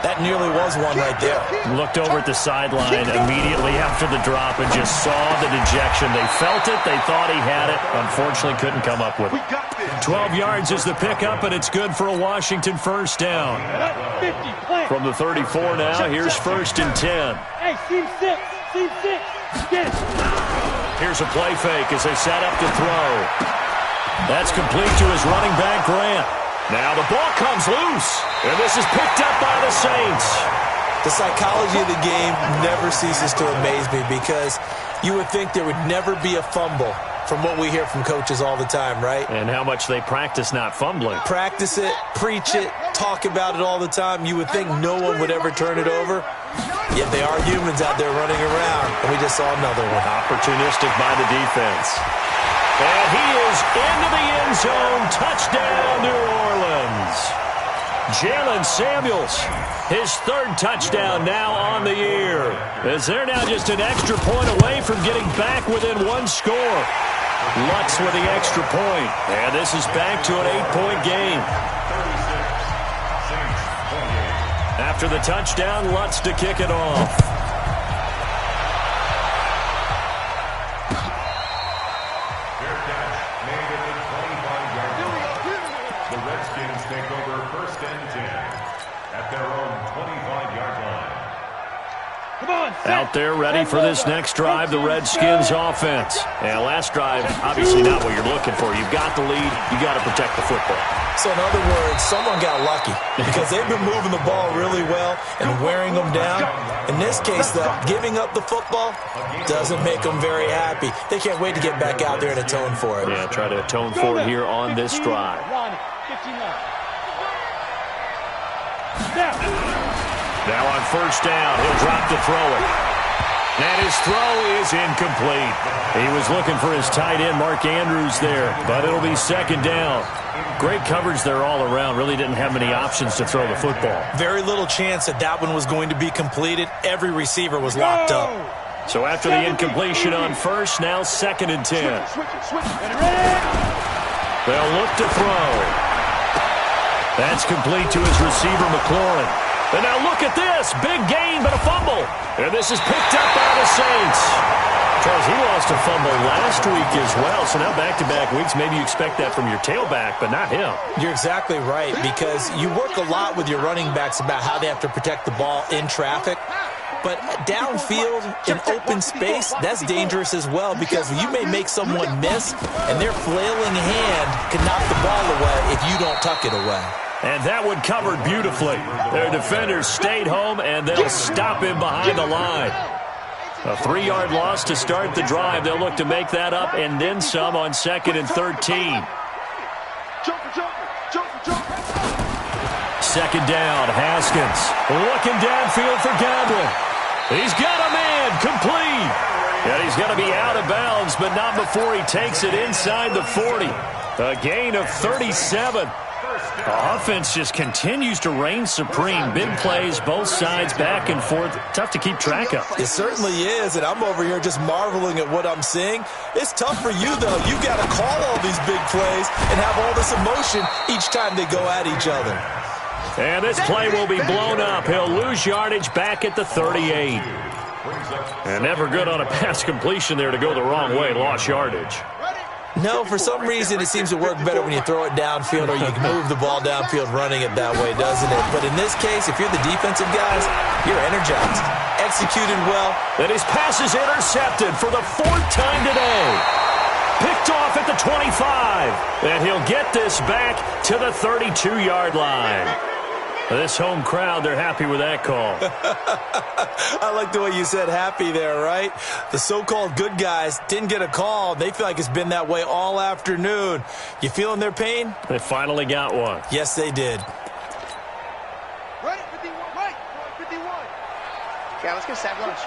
S3: That nearly was one right there.
S1: Looked over at the sideline immediately after the drop and just saw the dejection. They felt it. They thought he had it. Unfortunately, couldn't come up with it. 12 yards is the pickup, and it's good for a Washington first down. From the 34 now, here's 1st and 10.
S5: Hey, Seam 6. Get it.
S1: Here's a play fake as they set up to throw. That's complete to his running back, Grant. Now the ball comes loose, and this is picked up by the Saints.
S3: The psychology of the game never ceases to amaze me, because you would think there would never be a fumble from what we hear from coaches all the time, right?
S1: And how much they practice not fumbling.
S3: Practice it, preach it, talk about it all the time. You would think no one would ever turn it over. Yet they are humans out there running around, and we just saw another one.
S1: Opportunistic by the defense. And he is into the end zone. Touchdown, New Orleans. Jalen Samuels, his 3rd touchdown now on the year. As they're now just an extra point away from getting back within 1 score. Lutz with the extra point. And this is back to an 8-point game. After the touchdown, Lutz to kick it off. Out there ready for this next drive, the Redskins offense. And last drive, obviously not what you're looking for. You've got the lead. You got to protect the football.
S3: So in other words, someone got lucky, because they've been moving the ball really well and wearing them down. In this case, though, giving up the football doesn't make them very happy. They can't wait to get back out there and atone for it.
S1: Yeah, try to atone for it here on this drive. Now on first down, he'll drop to throw it. And his throw is incomplete. He was looking for his tight end, Mark Andrews, there, but it'll be 2nd down. Great coverage there all around. Really didn't have many options to throw the football.
S3: Very little chance that one was going to be completed. Every receiver was locked up.
S1: So after the incompletion on first, now 2nd and 10. They'll look to throw. That's complete to his receiver, McLaurin. And now look at this. Big gain, but a fumble. And this is picked up by the Saints. Charles, he lost a fumble last week as well. So now back-to-back weeks, maybe you expect that from your tailback, but not him.
S3: You're exactly right, because you work a lot with your running backs about how they have to protect the ball in traffic. But downfield, in open space, that's dangerous as well, because you may make someone miss, and their flailing hand can knock the ball away if you don't tuck it away.
S1: And that one covered beautifully. Their defenders stayed home, and they'll stop him behind the line. A 3-yard loss to start the drive. They'll look to make that up and then some on 2nd and 13. 2nd down, Haskins looking downfield for Godwin. He's got a man, complete. And he's going to be out of bounds, but not before he takes it inside the 40. A gain of 37. Offense just continues to reign supreme. Big plays, both sides, back and forth. Tough to keep track of.
S3: It certainly is, and I'm over here just marveling at what I'm seeing. It's tough for you, though. You've got to call all these big plays and have all this emotion each time they go at each other.
S1: And this play will be blown up. He'll lose yardage back at the 38. And never good on a pass completion there to go the wrong way. Lost yardage.
S3: No, for some reason it seems to work better when you throw it downfield or you can move the ball downfield running it that way, doesn't it? But in this case, if you're the defensive guys, you're energized. Executed well.
S1: And his pass is intercepted for the 4th time today. Picked off at the 25. And he'll get this back to the 32-yard line. This home crowd, they're happy with that call.
S3: I like the way you said happy there, right? The so-called good guys didn't get a call. They feel like it's been that way all afternoon. You feeling their pain?
S1: They finally got one.
S3: Yes, they did.
S4: Ready, 51, right, 51. Yeah, let's get sack lunch.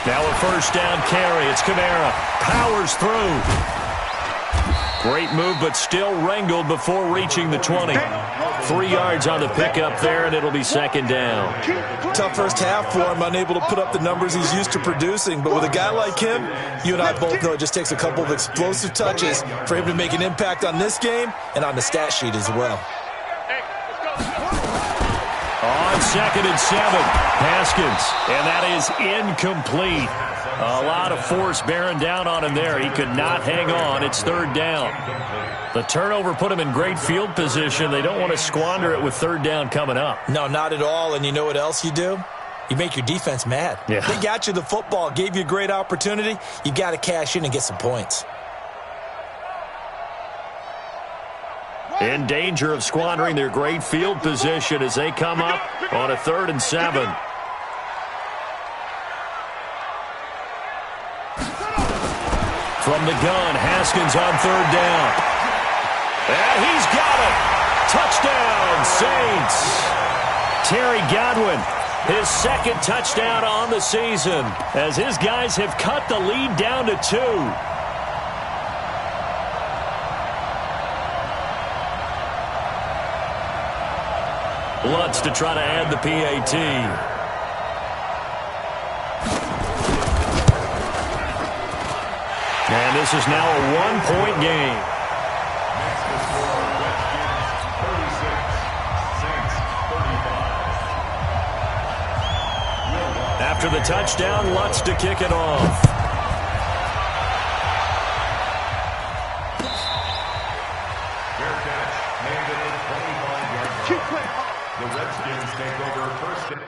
S1: Now a 1st down carry. It's Kamara. Powers through. Great move, but still wrangled before reaching the 20. 3 yards on the pickup there, and it'll be 2nd down.
S3: Tough first half for him, unable to put up the numbers he's used to producing. But with a guy like him, you and I both know it just takes a couple of explosive touches for him to make an impact on this game and on the stat sheet as well.
S1: On 2nd and 7, Haskins, and that is incomplete. A lot of force bearing down on him there. He could not hang on. It's 3rd down. The turnover put him in great field position. They don't want to squander it with 3rd down coming up.
S3: No, not at all. And you know what else you do? You make your defense mad.
S1: Yeah.
S3: They got you the football, gave you a great opportunity. You got to cash in and get some points.
S1: In danger of squandering their great field position as they come up on a 3rd and 7. From the gun, Haskins on 3rd down. And he's got it. Touchdown, Saints. Terry Godwin, his 2nd touchdown on the season as his guys have cut the lead down to 2. Lutz to try to add the PAT. And this is now a 1-point game. After the touchdown, Lutz to kick it off.
S2: Fair catch made at the 25-yard line. The Redskins take over 1st and...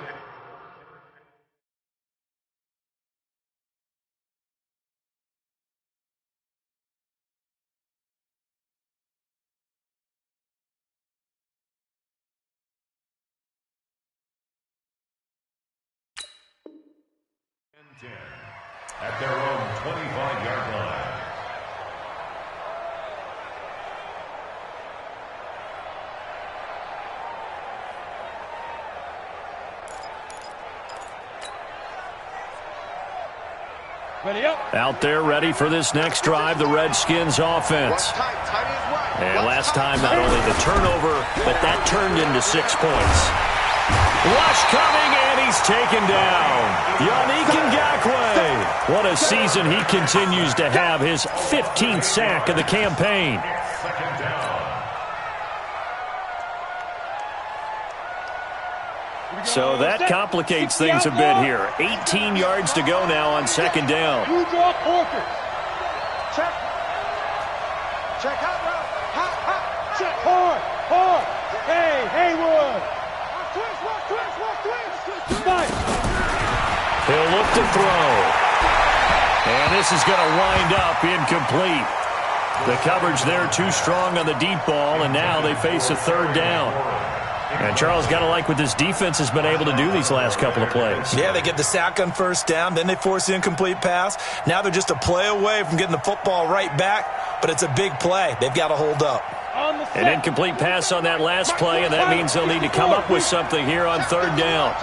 S2: at their own 25-yard line.
S5: Ready up.
S1: Out there ready for this next drive, the Redskins offense. And last time, not only the turnover, but that turned into 6 points. Rush coming, and he's taken down. Yannick Ngakoue. What a season he continues to have, his 15th sack of the campaign. So that complicates things a bit here. 18 yards to go now on 2nd down.
S5: You draw quarters.
S4: Check. Check out, bro. Hot, hot. Check.
S5: Hard, hard. Hey, Haywood.
S4: Twist.
S5: Nice.
S1: He'll look to throw. And this is going to wind up incomplete. The coverage there too strong on the deep ball, and now they face a 3rd down. And Charles, got to like what this defense has been able to do these last couple of plays.
S3: Yeah, they get the sack on 1st down, then they force the incomplete pass. Now they're just a play away from getting the football right back, but it's a big play. They've got to hold up.
S1: An incomplete pass on that last play, and that means they'll need to come up with something here on 3rd down.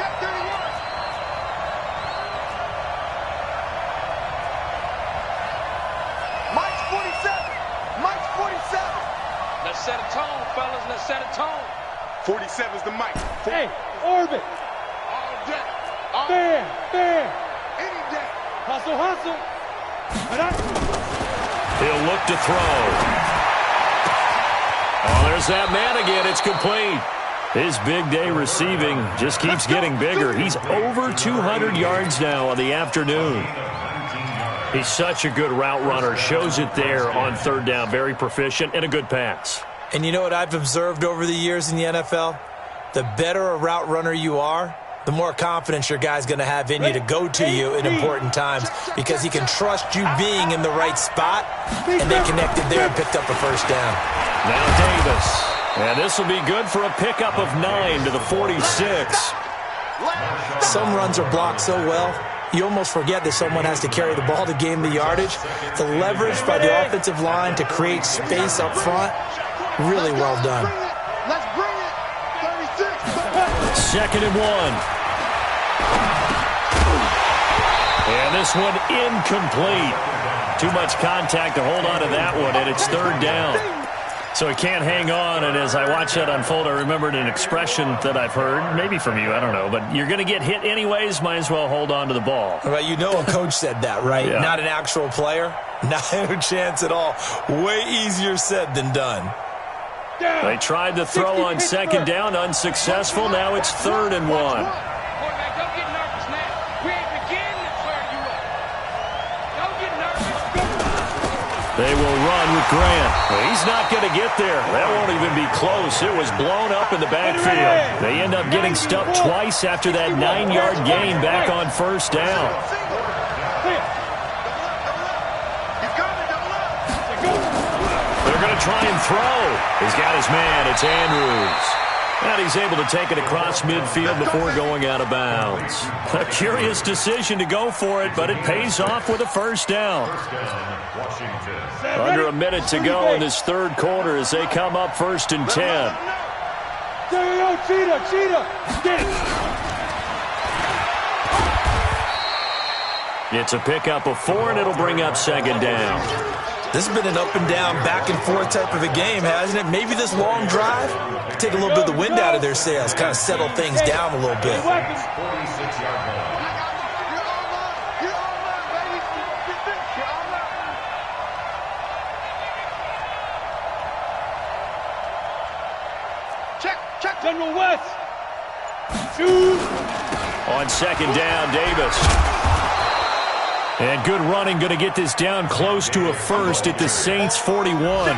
S6: Let's set a tone, fellas. Let's set a tone.
S7: 47's the mic.
S5: Hey, orbit.
S4: All day.
S5: Fair.
S4: Any day.
S5: Hustle.
S1: He'll look to throw. Oh, there's that man again. It's complete. His big day receiving just keeps getting bigger. He's over 200 yards now on the afternoon. He's such a good route runner. Shows it there on third down. Very proficient and a good pass.
S3: And you know what I've observed over the years in the NFL? The better a route runner you are, the more confidence your guy's going to have in you to go to you in important times because he can trust you being in the right spot, and they connected there and picked up a first down.
S1: Now Davis. And this will be good for a pickup of 9 to the 46.
S3: Some runs are blocked so well, you almost forget that someone has to carry the ball to gain the yardage. The leverage by the offensive line to create space up front, really well done.
S4: Let's bring it. 36.
S1: Second and 1. And this one incomplete. Too much contact to hold on to that one, and it's third down. So he can't hang on, and as I watch that unfold, I remembered an expression that I've heard, maybe from you, I don't know, but you're going to get hit anyways, might as well hold on to the ball.
S3: Well, you know a coach said that, right?
S1: Yeah.
S3: Not an actual player. Not a chance at all. Way easier said than done.
S1: They tried to throw on second down, unsuccessful. Now it's third and 1.
S6: Quarterback, don't get nervous now. We ain't beginning to clear you up. Don't get nervous.
S1: They will run with Grant. Well, he's not going to get there. That won't even be close. It was blown up in the backfield. They end up getting stuffed twice after that 9-yard gain back on first down. They're going to try and throw. He's got his man. It's Andrews. And he's able to take it across midfield before going out of bounds. A curious decision to go for it, but it pays off with a first down. Under a minute to go in this third quarter as they come up first and 10.
S5: Cheetah. Get it.
S1: It's a pickup of 4, and it'll bring up second down.
S3: This has been an up-and-down, back-and-forth type of a game, hasn't it? Maybe this long drive take a little bit of the wind out of their sails, kind of settle things down a little bit.
S2: 46-yard line.
S5: Check. General West. Shoot.
S1: On second down, Davis. And good running, going to get this down close to a first at the Saints 41.
S2: 5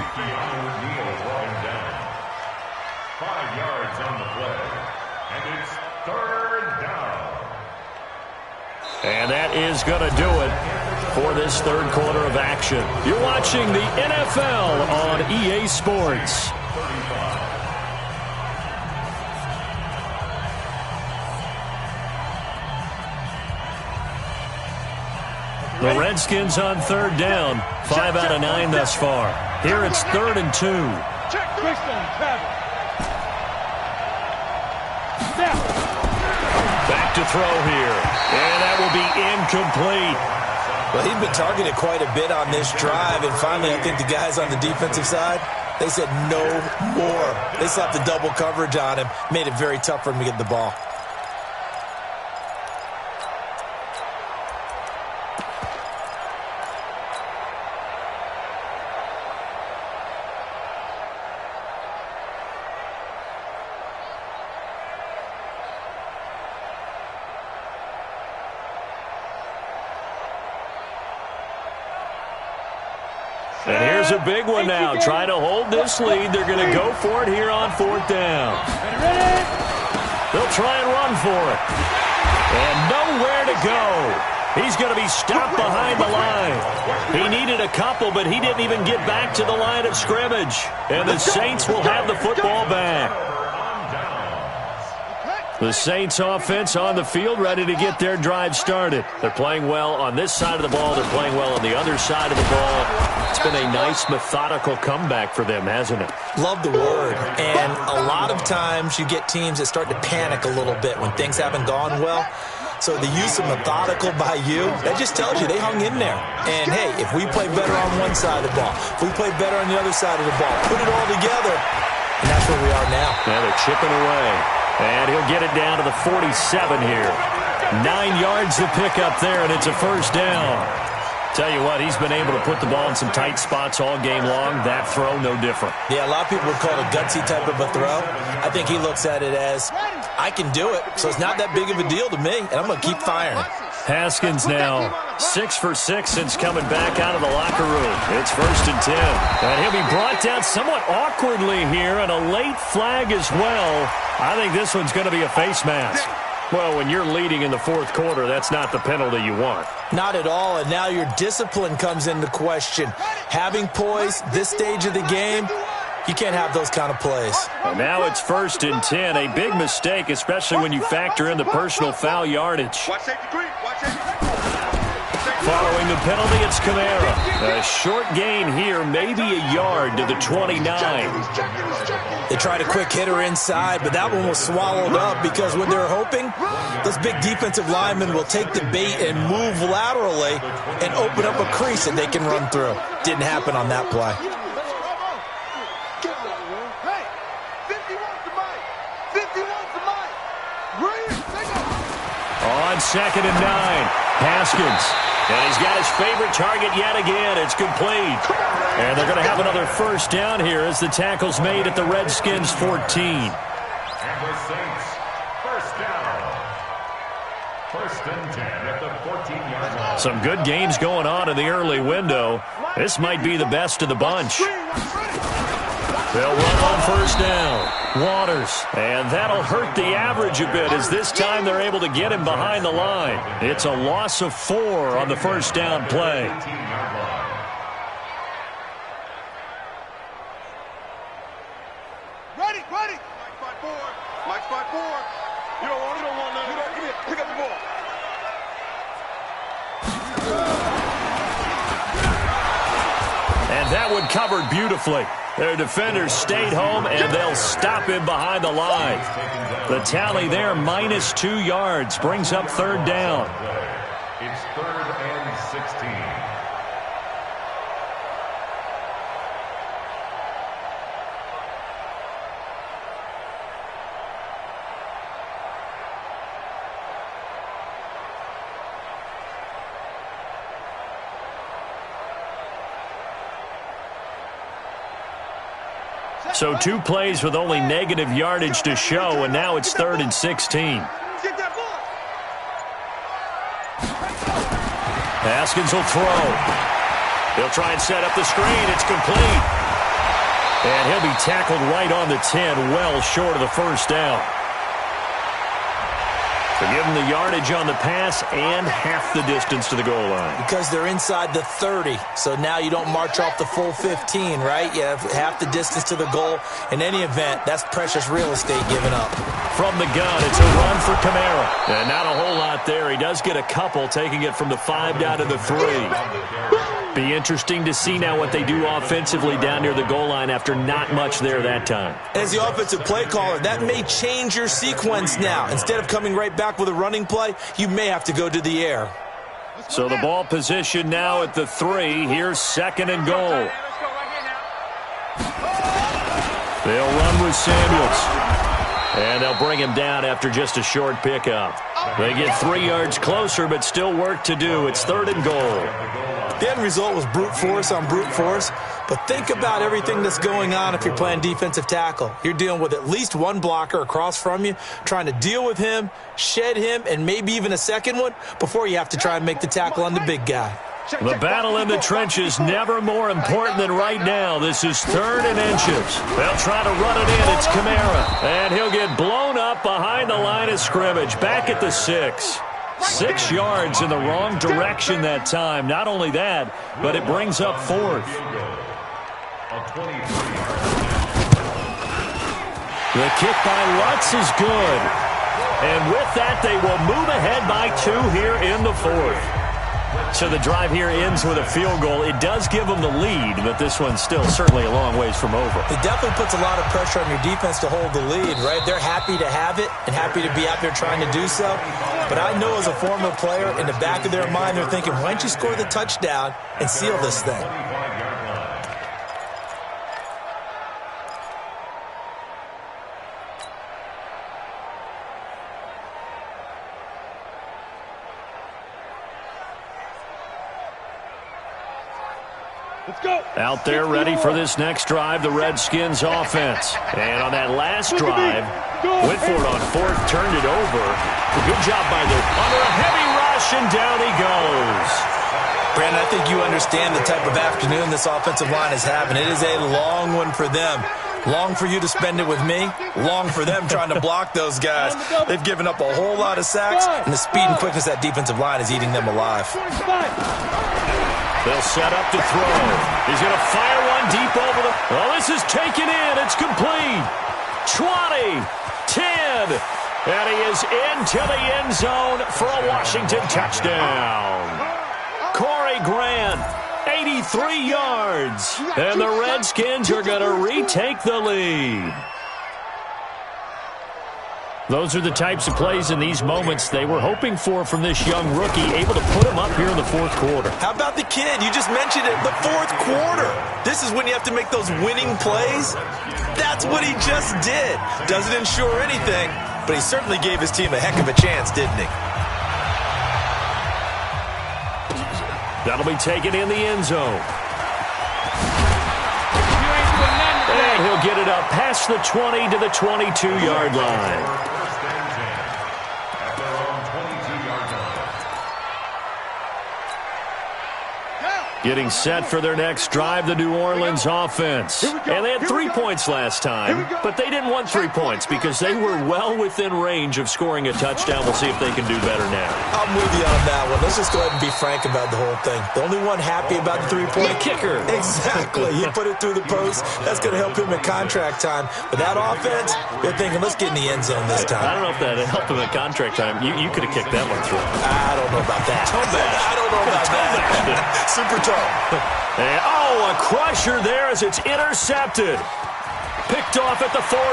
S2: yards on the play. And it's third down.
S1: And that is going to do it for this third quarter of action. You're watching the NFL on EA Sports. The Redskins on third down, 5 out of 9 thus far. Here it's third and 2. Back to throw here, and that will be incomplete.
S3: Well, he's been targeted quite a bit on this drive, and finally I think the guys on the defensive side, they said no more. They slapped the double coverage on him, made it very tough for him to get the ball.
S1: And here's a big one now. Trying to hold this lead. They're going to go for it here on fourth down. They'll try and run for it. And nowhere to go. He's going to be stopped behind the line. He needed a couple, but he didn't even get back to the line of scrimmage. And the Saints will have the football back. The Saints offense on the field, ready to get their drive started. They're playing well on this side of the ball. They're playing well on the other side of the ball. It's been a nice, methodical comeback for them, hasn't it?
S3: Love the word. And a lot of times you get teams that start to panic a little bit when things haven't gone well. So the use of methodical by you, that just tells you they hung in there. And, hey, if we play better on one side of the ball, if we play better on the other side of the ball, put it all together, and that's where we are now.
S1: Yeah, they're chipping away. And he'll get it down to the 47 here. 9 yards to pick up there, and it's a first down. Tell you what, he's been able to put the ball in some tight spots all game long. That throw, no different.
S3: Yeah, a lot of people would call it a gutsy type of a throw. I think he looks at it as, I can do it, so it's not that big of a deal to me, and I'm going to keep firing.
S1: Haskins now 6 for 6 since coming back out of the locker room. It's 1st and 10. And he'll be brought down somewhat awkwardly here, and a late flag as well. I think this one's going to be a face mask. Well, when you're leading in the fourth quarter, that's not the penalty you want.
S3: Not at all, and now your discipline comes into question. Having poise this stage of the game, you can't have those kind of plays.
S1: And now it's 1st and 10. A big mistake, especially when you factor in the personal foul yardage. Following the penalty, it's Kamara. A short gain here, maybe a yard to the 29.
S3: They tried a quick hitter inside, but that one was swallowed up because what they're hoping, those big defensive linemen will take the bait and move laterally and open up a crease that they can run through. Didn't happen on that play.
S1: On 2nd and 9, Haskins. And he's got his favorite target yet again. It's complete. And they're going to have another first down here as the tackle's made at the Redskins' 14.
S2: And the Saints, first down. 1st and 10 at the 14-yard line.
S1: Some good games going on in the early window. This might be the best of the bunch. They'll run on first down. Waters. And that'll hurt the average a bit as this time they're able to get him behind the line. It's a loss of 4 on the first down play.
S4: Ready.
S7: Mike 5-4. You don't want none. You don't get it. Pick up the ball.
S1: And that one covered beautifully. Their defenders stayed home, and they'll stop him behind the line. The tally there, -2 yards, brings up 3rd down.
S2: It's 3rd and 16.
S1: So 2 plays with only negative yardage to show, and now it's 3rd and 16. Haskins will throw. He'll try and set up the screen. It's complete. And he'll be tackled right on the 10, well short of the first down. So give him the yardage on the pass and half the distance to the goal line.
S3: Because they're inside the 30, so now you don't march off the full 15, right? You have half the distance to the goal. In any event, that's precious real estate given up.
S1: From the gun, it's a run for Kamara. And not a whole lot there. He does get a couple, taking it from the 5 down to the 3. Be interesting to see now what they do offensively down near the goal line after not much there that time.
S3: As the offensive play caller, that may change your sequence now. Instead of coming right back with a running play, you may have to go to the air.
S1: So the ball position now at the 3. Here's 2nd and goal. They'll run with Samuels. And they'll bring him down after just a short pickup. They get 3 yards closer, but still work to do. It's 3rd and goal.
S3: The end result was brute force on brute force, but think about everything that's going on if you're playing defensive tackle. You're dealing with at least one blocker across from you, trying to deal with him, shed him, and maybe even a second one before you have to try and make the tackle on the big guy.
S1: The battle in the trenches never more important than right now. This is 3rd and inches. They'll try to run it in. It's Kamara. And he'll get blown up behind the line of scrimmage, back at the 6. 6 yards in the wrong direction that time. Not only that, but it brings up 4th. The kick by Lutz is good. And with that, they will move ahead by 2 here in the 4th. So the drive here ends with a field goal. It does give them the lead, but this one's still certainly a long ways from over.
S3: It definitely puts a lot of pressure on your defense to hold the lead, right? They're happy to have it and happy to be out there trying to do so. But I know as a former player, in the back of their mind, they're thinking, why don't you score the touchdown and seal this thing?
S5: Let's go.
S1: Out there ready for this next drive, the Redskins offense. And on that last drive, went for it on fourth, turned it over. Good job by the under a heavy rush, and down he goes.
S3: Brandon, I think you understand the type of afternoon this offensive line is having. It is a long one for them. Long for you to spend it with me. Long for them trying to block those guys. They've given up a whole lot of sacks, and the speed and quickness of that defensive line is eating them alive.
S1: They'll set up to throw. He's going to fire one deep over the... Well, this is taken in. It's complete. 20, 10, and he is into the end zone for a Washington touchdown. Corey Grant, 83 yards, and the Redskins are going to retake the lead. Those are the types of plays in these moments they were hoping for from this young rookie, able to put him up here in the fourth quarter.
S3: How about the kid? You just mentioned it, the fourth quarter. This is when you have to make those winning plays. That's what he just did. Doesn't ensure anything, but he certainly gave his team a heck of a chance, didn't he?
S1: That'll be taken in the end zone. And he'll get it up past the 20 to the 22-yard line. Getting set for their next drive, the New Orleans offense. And they had 3 points last time, but they didn't want 3 points because they were well within range of scoring a touchdown. We'll see if they can do better now.
S3: I'm with you on that one. Let's just go ahead and be frank about the whole thing. The only one happy about the three-point
S1: kicker.
S3: Exactly. He put it through the post. That's going to help him in contract time. But that offense, they're thinking, let's get in the end zone this time.
S1: I don't know if that helped him in contract time. You could have kicked that one through.
S3: I don't know about that. I don't know about that. Super tough.
S1: And, a crusher there as it's intercepted. Picked off at the 40.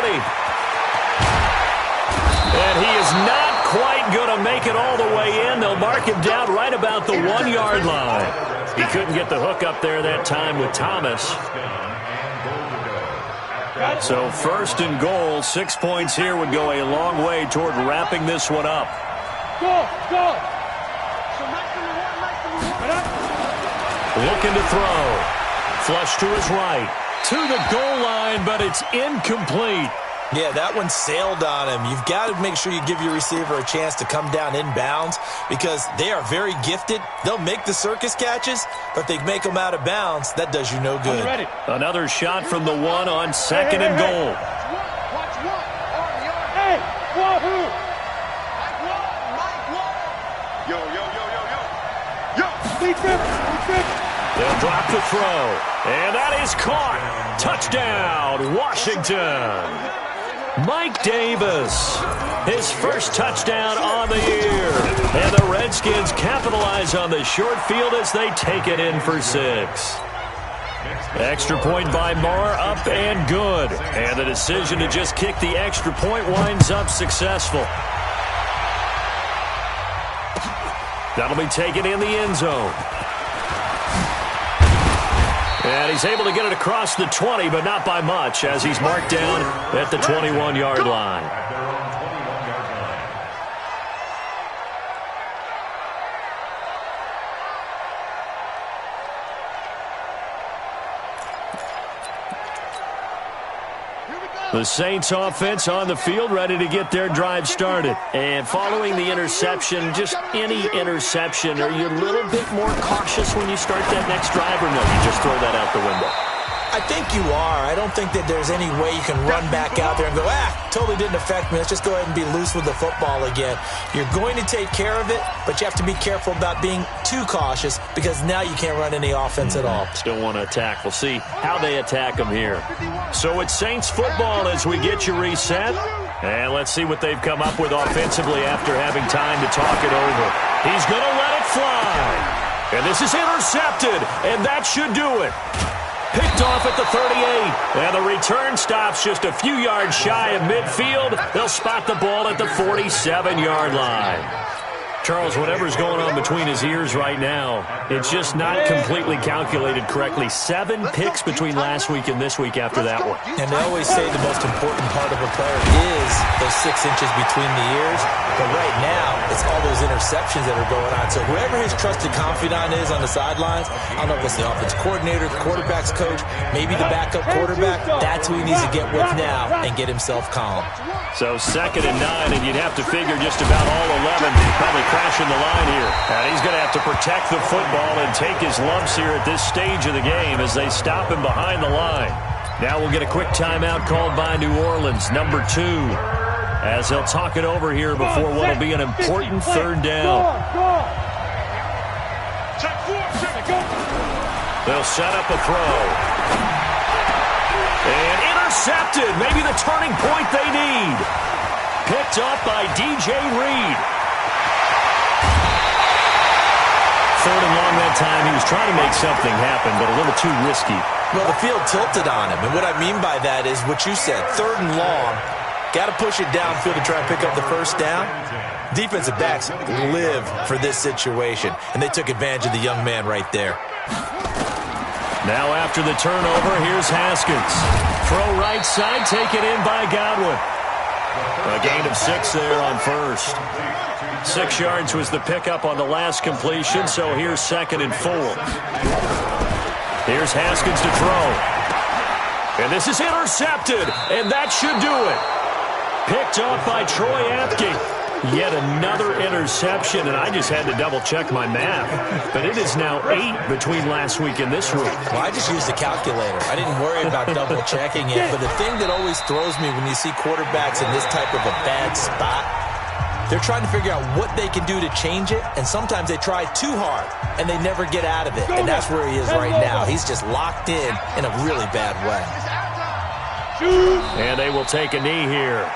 S1: And he is not quite going to make it all the way in. They'll mark him down right about the 1-yard line. He couldn't get the hook up there that time with Thomas. So first and goal, 6 points here would go a long way toward wrapping this one up.
S5: Go.
S1: Looking to throw. Flush to his right. To the goal line, but it's incomplete.
S3: Yeah, that one sailed on him. You've got to make sure you give your receiver a chance to come down inbounds because they are very gifted. They'll make the circus catches, but if they make them out of bounds, that does you no good.
S1: Another shot from the one on second and goal.
S5: Hey, wahoo!
S1: They'll drop the throw, and that is caught. Touchdown, Washington. Mike Davis, his first touchdown on the year. And the Redskins capitalize on the short field as they take it in for 6. Extra point by Marr, up and good. And the decision to just kick the extra point winds up successful. That'll be taken in the end zone. And he's able to get it across the 20, but not by much, as he's marked down at the 21-yard line. The Saints offense on the field, ready to get their drive started. And following the interception, just any interception, are you a little bit more cautious when you start that next drive, or no, you just throw that out the window?
S3: I think you are. I don't think that there's any way you can run back out there and go, totally didn't affect me. Let's just go ahead and be loose with the football again. You're going to take care of it, but you have to be careful about being too cautious because now you can't run any offense at all.
S1: Still want to attack. We'll see how they attack them here. So it's Saints football as we get you reset. And let's see what they've come up with offensively after having time to talk it over. He's going to let it fly. And this is intercepted, and that should do it. Picked off at the 38, and the return stops just a few yards shy of midfield. They'll spot the ball at the 47-yard line. Charles, whatever's going on between his ears right now, it's just not completely calculated correctly. 7 picks between last week and this week after that one.
S3: And they always say the most important part of a player is those 6 inches between the ears. But right now, it's all those interceptions that are going on. So whoever his trusted confidant is on the sidelines, I don't know if it's the offensive coordinator, the quarterback's coach, maybe the backup quarterback, that's who he needs to get with now and get himself calm.
S1: So 2nd and 9, and you'd have to figure just about all 11 probably crashing the line here. And he's going to have to protect the football and take his lumps here at this stage of the game as they stop him behind the line. Now we'll get a quick timeout called by New Orleans, number 2, as they'll talk it over here before what will be an important 3rd down. They'll set up a throw. And intercepted. Maybe the turning point they need. Picked up by DJ Reed. 3rd and long that time. He was trying to make something happen, but a little too risky.
S3: Well, the field tilted on him, and what I mean by that is what you said, 3rd and long. Got to push it downfield to try and pick up the 1st down. Defensive backs live for this situation, and they took advantage of the young man right there.
S1: Now after the turnover, here's Haskins. Throw right side, taken in by Godwin. A gain of 6 there on 1st. 6 yards was the pickup on the last completion, so here's 2nd and 4. Here's Haskins to throw. And this is intercepted, and that should do it. Picked off by Troy Apke. Yet another interception, and I just had to double-check my math. But it is now 8 between last week and this week.
S3: Well, I just used the calculator. I didn't worry about double-checking it. But the thing that always throws me when you see quarterbacks in this type of a bad spot, they're trying to figure out what they can do to change it, and sometimes they try too hard, and they never get out of it. And that's where he is right now. He's just locked in a really bad way.
S1: And they will take a knee here.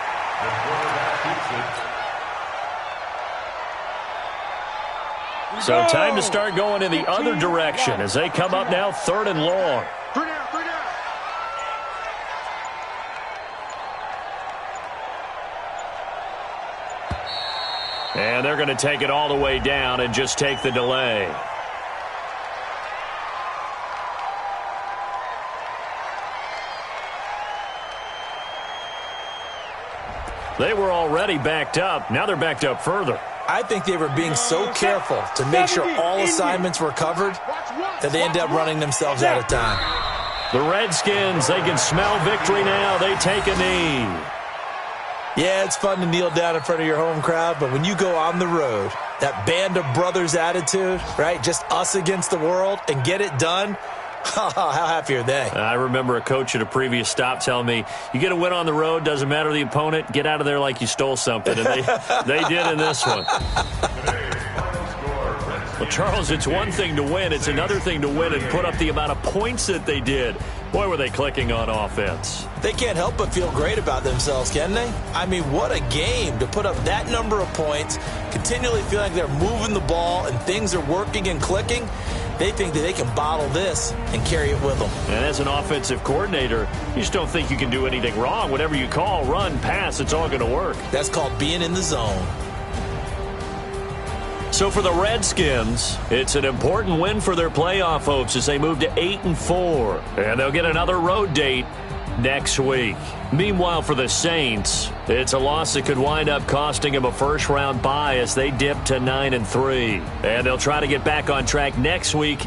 S1: So time to start going in the other direction as they come up now 3rd and long. And they're going to take it all the way down and just take the delay. They were already backed up. Now they're backed up further.
S3: I think they were being so careful to make sure all assignments were covered that they end up running themselves out of time.
S1: The Redskins, they can smell victory now. They take a knee.
S3: Yeah, it's fun to kneel down in front of your home crowd, but when you go on the road, that band of brothers attitude, right, just us against the world, and get it done, how happy are they?
S1: I remember a coach at a previous stop telling me, you get a win on the road, doesn't matter the opponent, get out of there like you stole something. And they did in this one. Well, Charles, it's one thing to win. It's another thing to win and put up the amount of points that they did. Boy, were they clicking on offense.
S3: They can't help but feel great about themselves, can they? I mean, what a game to put up that number of points, continually feel like they're moving the ball and things are working and clicking. They think that they can bottle this and carry it with them.
S1: And as an offensive coordinator, you just don't think you can do anything wrong. Whatever you call, run, pass, it's all going to work.
S3: That's called being in the zone.
S1: So for the Redskins, it's an important win for their playoff hopes as they move to 8-4. And they'll get another road date next week. Meanwhile, for the Saints, it's a loss that could wind up costing them a first-round bye as they dip to 9-3. And they'll try to get back on track next week